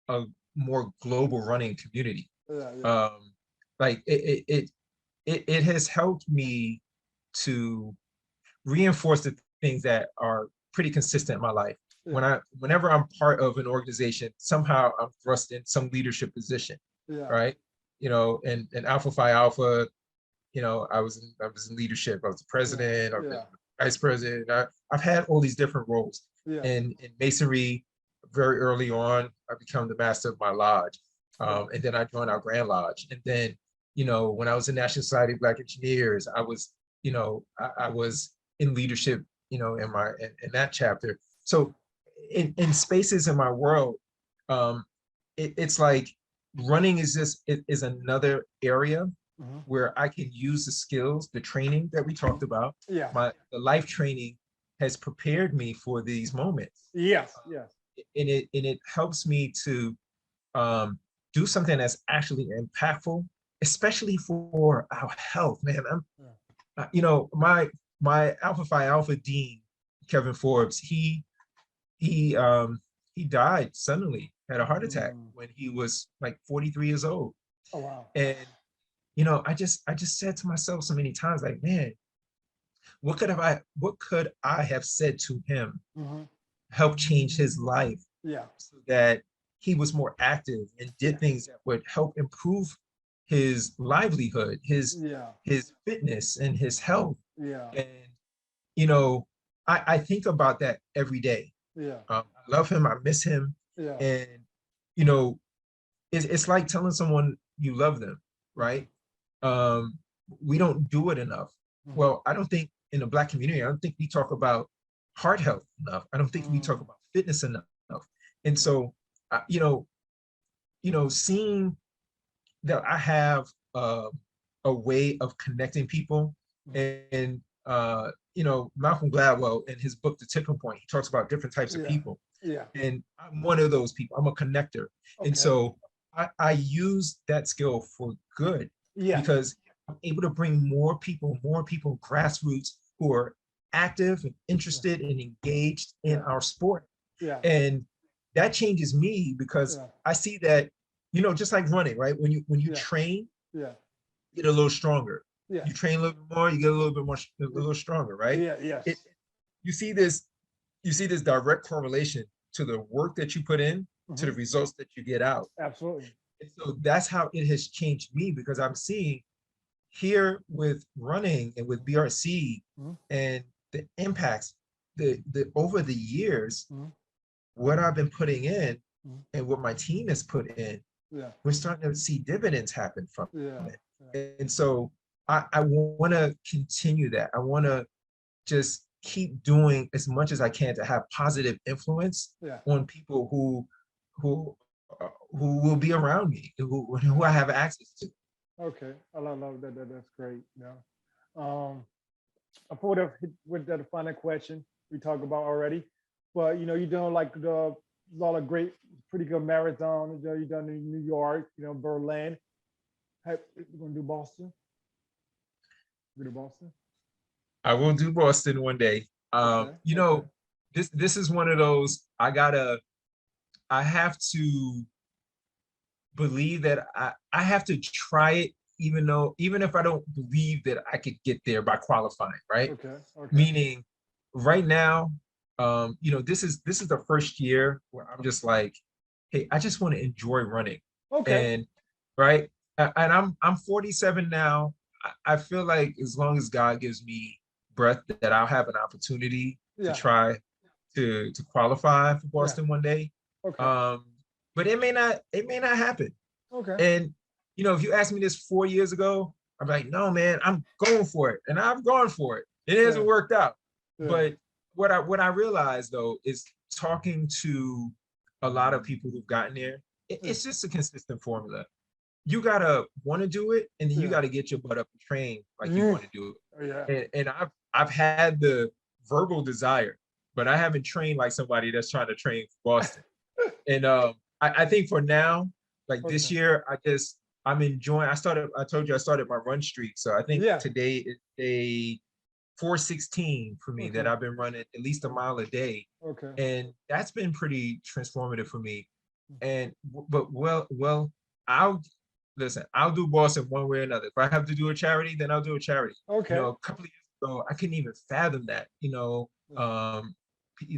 a more global running community. Yeah, yeah, Um, like it has helped me to reinforce the things that are pretty consistent in my life. yeah, Whenever I'm part of an organization, somehow I'm thrust in some leadership position, yeah, right? You know, and Alpha Phi Alpha, you know, I was in leadership. I was the yeah, president. I've been yeah, vice president. I've had all these different roles. yeah, In masonry, very early on, I become the master of my lodge, yeah, and then I joined our Grand Lodge. And then, you know, when I was in National Society of Black Engineers, I was, you know, I was in leadership, you know, in that chapter. So, in spaces in my world, um, it's like running is just it is another area mhm, where I can use the skills, the training that we talked about. yeah, The life training has prepared me for these moments, yes, yes, and it helps me to um, do something that's actually impactful, especially for our health, man. yeah, You know, my Alpha Phi Alpha dean, Kevin Forbes, he he died suddenly, had a heart attack mm. when he was like 43 years old. Oh wow, And you know, I just said to myself so many times, like, man, what could I have said to him, hmm, help change his life yeah, so that he was more active and yeah, did things that would help improve his livelihood, yeah, his fitness and his health. yeah, And you know, I think about that every day. yeah, I love him, I miss him, yeah, and you know, it's like telling someone you love them, hmm, right? Um, we don't do it enough. hmm, Well, I don't think in the Black community, I don't think we talk about heart health enough. I don't think we talk mm, about fitness enough. And yeah, so, you know, seeing that I have a way of connecting people, mhm, and you know, Malcolm Gladwell in his book The Tipping Point, he talks about different types of yeah, people, yeah, and I'm one of those people. I'm a connector, and okay, so I use that skill for good yes, because I'm able to bring more people, grassroots who are active and yeah, interested and engaged in yeah, our sport, yeah, and that changes me because yeah, I see that, you know, just like running, right? When you yeah, train, yeah, you get a little stronger. yes, You train a little bit more, you get a little bit more, a little stronger, right? yeah, It yes, you see this you see this direct correlation to the work that you put in to hmm, the results that you get out. absolutely, And so that's how it has changed me because I'm seeing here with running and with BRC hmm, and the impacts the over the years, hmm, what I've been putting in hmm, and what my team has put in, yeah, we're starting to see dividends happen from yeah, yeah, it. And so I want to continue that. I want to just keep doing as much as I can to have positive influence yeah, on people who who will be around me, who yeah. I have access to. Okay, I love that. That's great. Before the with the final question we talked about already, but you're doing like the a lot of great, pretty good marathon. You done in New York, Berlin. Hey, you gonna do Boston? Go to Boston? I will do Boston one day. Okay, You okay. know, this is one of those I have to believe that I have to try it even if I don't believe that I could get there by qualifying, right? Okay, okay. Meaning right now, you know, this is the first year where I'm just like, hey, I just want to enjoy running. Okay. And right. And I'm 47 now. I feel like as long as God gives me breath, that I'll have an opportunity to Yeah. try to qualify for Yeah. Boston one day. Okay. Um, but it may not happen. Okay. And if you asked me this 4 years ago, I'm like, no, man, I'm going for it, and I've gone for it. It Yeah. hasn't worked out. Yeah. But what I realized though is talking to a lot of people who've gotten there, it's just a consistent formula. You gotta want to do it, and then you Yeah. gotta get your butt up and train like you Yeah. want to do Oh, yeah. it. And I've had the verbal desire, but I haven't trained like somebody that's trying to train for Boston. And I think for now, like this Okay. year, I'm enjoying. I told you I started my run streak. So I think Yeah. today is day 416 for me that Okay. I've been running at least a mile a day. Okay. And that's been pretty transformative for me. And but well, I'll listen, I'll do Boston one way or another. If I have to do a charity, then I'll do a charity. Okay. A couple of years ago, I couldn't even fathom that.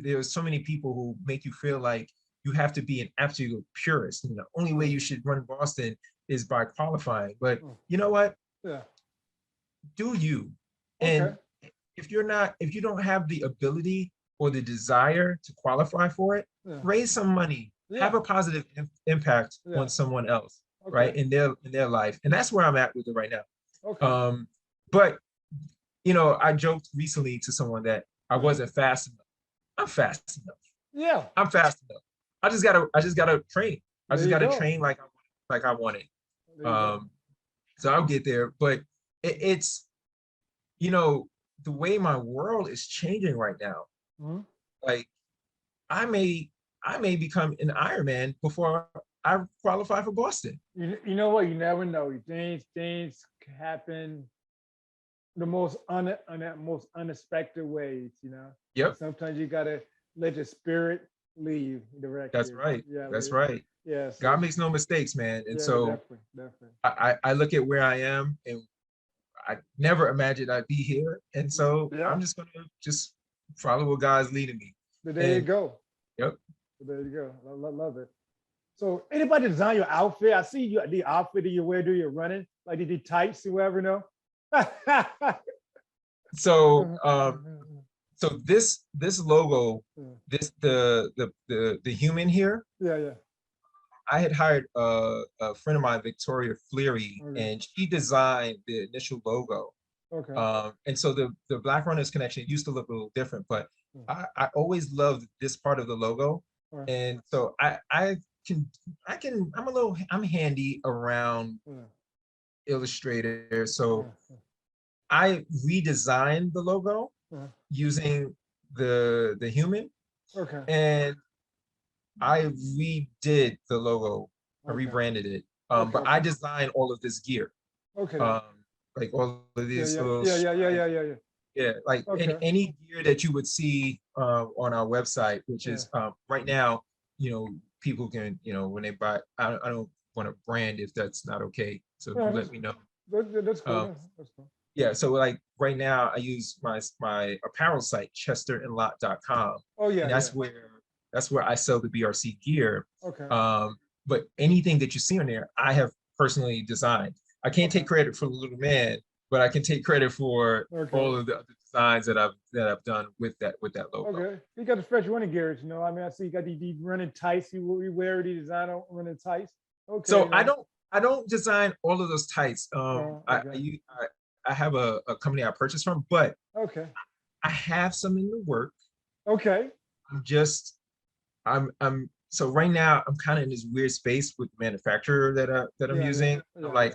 There was so many people who make you feel like you have to be an absolute purist. And the only way you should run Boston is by qualifying. But you know what? Yeah. Do you? Okay. And if you don't have the ability or the desire to qualify for it, Yeah. raise some money, have Yeah. a positive impact Yeah. on someone else, right? Okay. In their life. And that's where I'm at with it right now. Okay. But I joked recently to someone that I wasn't fast enough. I'm fast enough. Yeah. I'm fast enough. I just gotta train. I There just you gotta go. train like I want it. There you go. So I'll get there. But it's you know the way my world is changing right now. Mhm. Like I may I may become an Ironman before I qualify for Boston. You know what? You never know. Things happen the most unexpected ways. And Yep, sometimes you gotta let your spirit lead direct that's you. right. Yeah. That's right. Yeah. God So makes no mistakes, man. And yeah, so definitely, definitely. I look at where I am, and I never imagined I'd be here. And so Yeah. I'm just gonna just follow what God's leading me. But there you And go. yep. There you go. Love it. So anybody design your outfit? I see you the outfit that you wear do your running, like the tights or whatever, no? So so this logo, this the human here, Yeah. I had hired a friend of mine, Victoria Fleary, Okay. and she designed the initial logo. Okay. And so the Black Runners Connection used to look a little different, but I always loved this part of the logo. Right. And so I'm handy around Illustrator. So I redesigned the logo using the human, Okay. and I redid the logo. I Okay. rebranded it. Okay. But I designed all of this gear. Okay. Um, like all of Yeah. these Yeah. little Yeah. yeah, like Okay. any gear that you would see on our website, which is right now, people can, when they buy, I don't want to brand if that's not okay. So Yeah, let me know. that's cool. Um, That's cool. yeah, so like right now I use my apparel site, chesterandlot.com. Oh yeah. And that's where I sell the BRC gear. Okay. But anything that you see on there, I have personally designed. I can't Okay. take credit for the little man, but I can take credit for all of the other designs that I've done with that logo. Okay. You got the fresh running gears, I mean, I see you got these running tights. You wear the design on running tights. Okay. So I don't design all of those tights. Okay. I have a company I purchased from, but Okay. I have some in the work. Okay. I'm so right now I'm kind of in this weird space with the manufacturer that I'm using.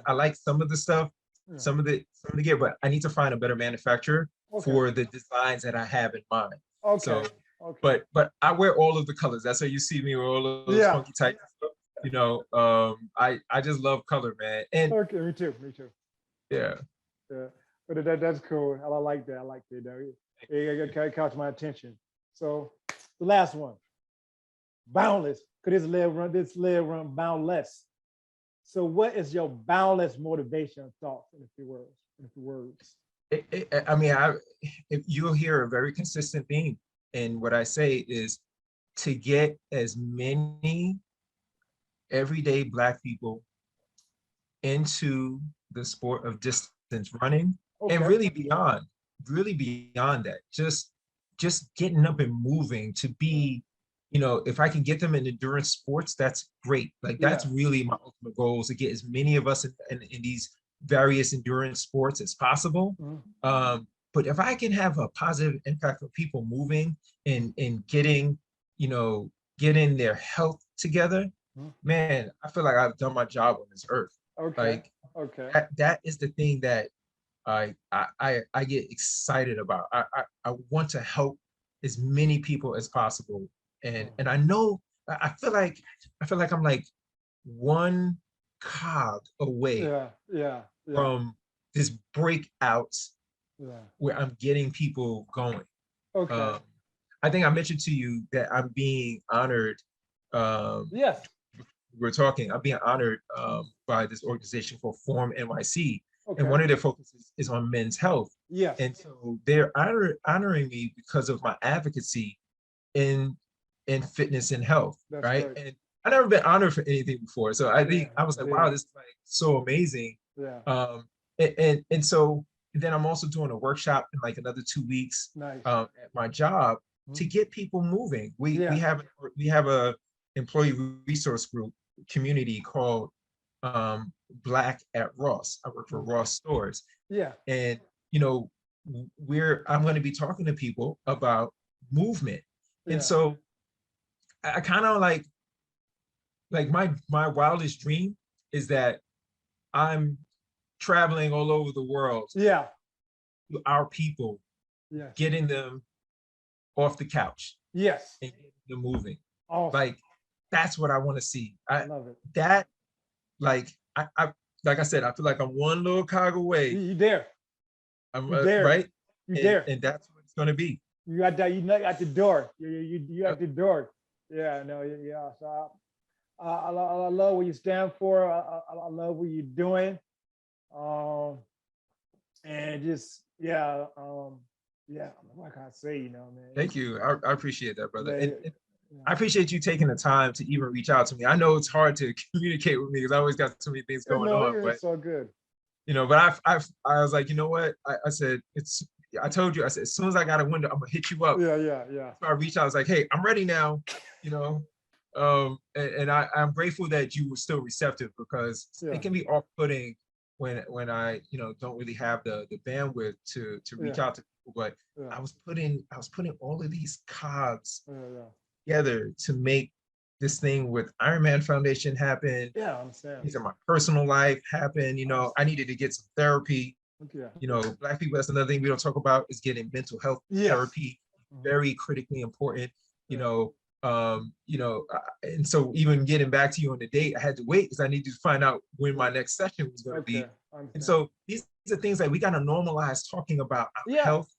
I like some of the stuff, some of the gear, but I need to find a better manufacturer for the designs that I have in mind. Okay. So, okay. but I wear all of the colors. That's how you see me with all of those funky tights. I just love color, man. And okay, me too. yeah. Yeah. But that's cool. I like that. I like that. It caught my attention. So the last one. Boundless. Could this live run boundless? So what is your boundless motivation thought in a few words? If you'll hear a very consistent theme, and what I say is to get as many everyday Black people into the sport of distance running and Okay. really beyond that. Just getting up and moving to be, you know, if I can get them in endurance sports, that's great. Like that's Yeah. really my ultimate goal is to get as many of us in these various endurance sports as possible. Mhm. But if I can have a positive impact on people moving and getting, you know, getting their health together, Mhm. man, I feel like I've done my job on this earth. Okay. Like Okay. that is the thing that I get excited about. I want to help as many people as possible. And I know I feel like I'm like one cog away Yeah. Yeah. Yeah. from this breakout Yeah. where I'm getting people going. Okay. Um, I think I mentioned to you that I'm being honored. Um, Yes. we're talking, I'm being honored by this organization called Form NYC. And Okay. one of their focuses is on men's health. Yes. And so they're honoring me because of my advocacy in fitness and health, That's right? great. And I've never been honored for anything before. So I Yeah. think I was like, Yeah. wow, this is like so amazing. Yeah. And so then I'm also doing a workshop in like another 2 weeks Nice. at my job Mhm. to get people moving. Yeah. We have a employee resource group community called Black at Ross. I work for Mhm. Ross Stores, Yeah. and you know, I'm going to be talking to people about movement, and Yeah. so I kind of like my wildest dream is that I'm traveling all over the world Yeah. to our people, Yes. getting them off the couch Yes. and getting them moving. Awesome. Like that's what I want to see. I love it. That like I like I said, I feel like I'm one little cog away. You there. I'm You there. right, You there. and that's what it's gonna be. You got that. You know, at the door. You Uh, at the door. Yeah. No. Yeah. So I love what you stand for. I love what you're doing. Um, and just yeah. What can I say? You know, man. Thank you. I appreciate that, brother. Man, And yeah. I appreciate you taking the time to even reach out to me. I know it's hard to communicate with me because I always got so many things going No, on, but it's all good. you know, but I was like, you know what? I said, I told you, I said, as soon as I got a window, I'm gonna hit you up. Yeah. Yeah. Yeah. So I reached out, I was like, hey, I'm ready now, you know. And I'm grateful that you were still receptive because Yeah. it can be off-putting when I, you know, don't really have the bandwidth to reach Yeah. out to people. But Yeah. I was putting all of these cogs Yeah. Yeah. together to make this thing with Ironman Foundation happen. Yeah. I understand. These are my personal life happen. You I know, I understand. needed to get some therapy. Okay. You know, Black people, that's another thing we don't talk about is getting mental health Yes. therapy, Mhm. very critically important. You Yeah. know, and so even getting back to you on the date, I had to wait because I needed to find out when my next session was going to Okay. be. I And understand. so these are things that we got to normalize talking about our Yeah. health,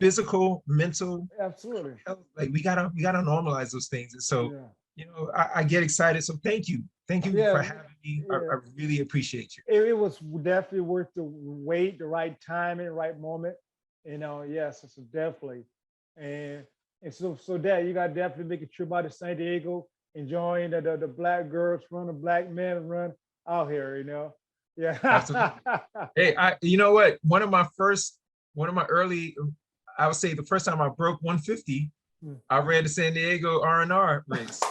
physical, mental Absolutely. health. Like we gotta normalize those things. And so, Yeah. you know, I get excited. So thank you for Yeah. having me. Yeah. I really appreciate you. It was definitely worth the wait, the right timing, right moment. You know, yes, so definitely. And so that you gotta definitely make a trip out to San Diego, enjoying the black girls run, the black men run out here, you know. Yeah. Absolutely. Hey, you know what? One of my early, I would say the first time I broke 150, I ran the San Diego R&R race,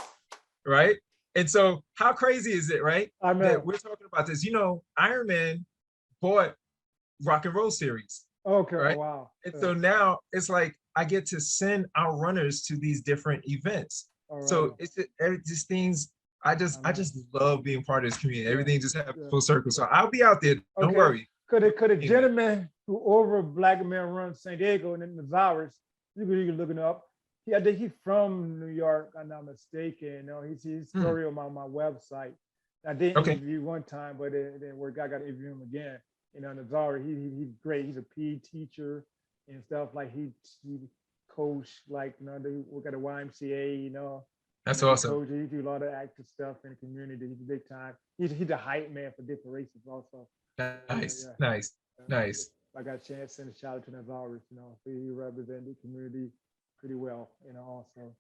right? And so how crazy is it, right? I That know. we're talking about this. You know, Ironman bought Rock and Roll Series, Okay. right? Wow. And Yeah. so now it's like I get to send our runners to these different events. All right. So it's just things I just love being part of this community. Yeah. Everything just happens Yeah. full circle. So I'll be out there. Don't Okay. worry. Could a Hey, man. gentleman who over Black Men Run San Diego and in the Mazaris, you can look it up. I think he's from New York, I'm not mistaken. You know, he's his Hmm. story on my website. I did Okay. interview one time, but it didn't work. I got to interview him again. You know, Nazari, he's great. He's a PE teacher and stuff. Like he coached, like, you know, they work at the YMCA, you know. That's He awesome. coach, he do a lot of active stuff in the community. He's big time. He's a hype man for different races also. Nice, Yeah. nice, nice. I got a chance to send a shout out to Navarro, you know, so he represented the community pretty well, you know, also.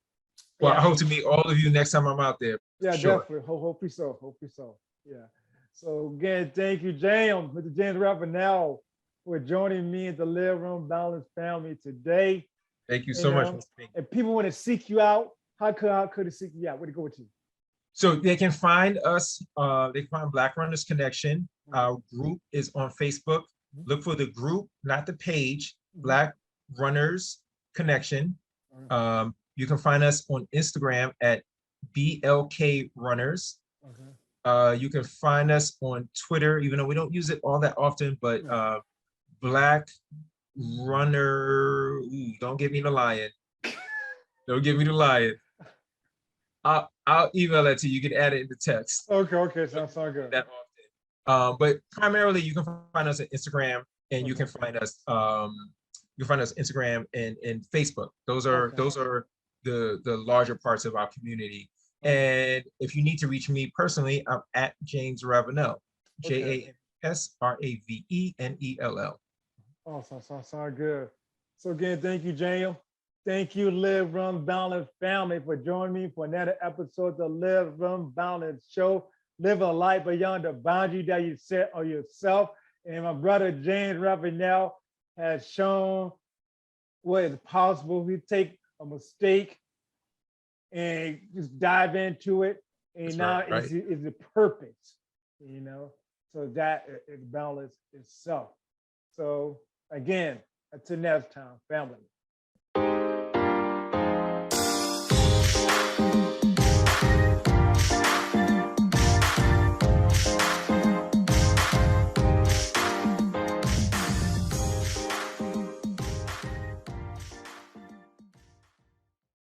Well, I Yeah. hope to meet all of you next time I'm out there. Yeah, Sure. definitely. Hopefully so. Hopefully so. Yeah. So again, thank you, James, Mr. James Ravenell, for joining me in the Live Room Balance family today. Thank you so And much, Mr. Pink. if people want to seek you out, how could they seek you out? Where to go with you? So they can find us, they can find Black Runners Connection. Our group is on Facebook. Look for the group, not the page, Black Runners Connection. You can find us on Instagram at BLK Runners. You can find us on Twitter, even though we don't use it all that often, but Black Runner, ooh, don't give me the lion. Don't give me the lion. I'll email that to you. You can add it in the text. Okay, sounds good. That often. But primarily you can find us on Instagram, and you can find us Instagram and Facebook. Those are the larger parts of our community. And if you need to reach me personally, I'm at James Ravenell, JamsRavenell. Oh, sounds good. So again, thank you, James. Thank you, Live, Run, Balance family, for joining me for another episode of the Live, Run, Balance show. Live a life beyond the boundary that you set on yourself. And my brother, James Ravenell, has shown what is possible. We take a mistake and just dive into it. And now it's the purpose, so that is balance itself. So again, until next time, family.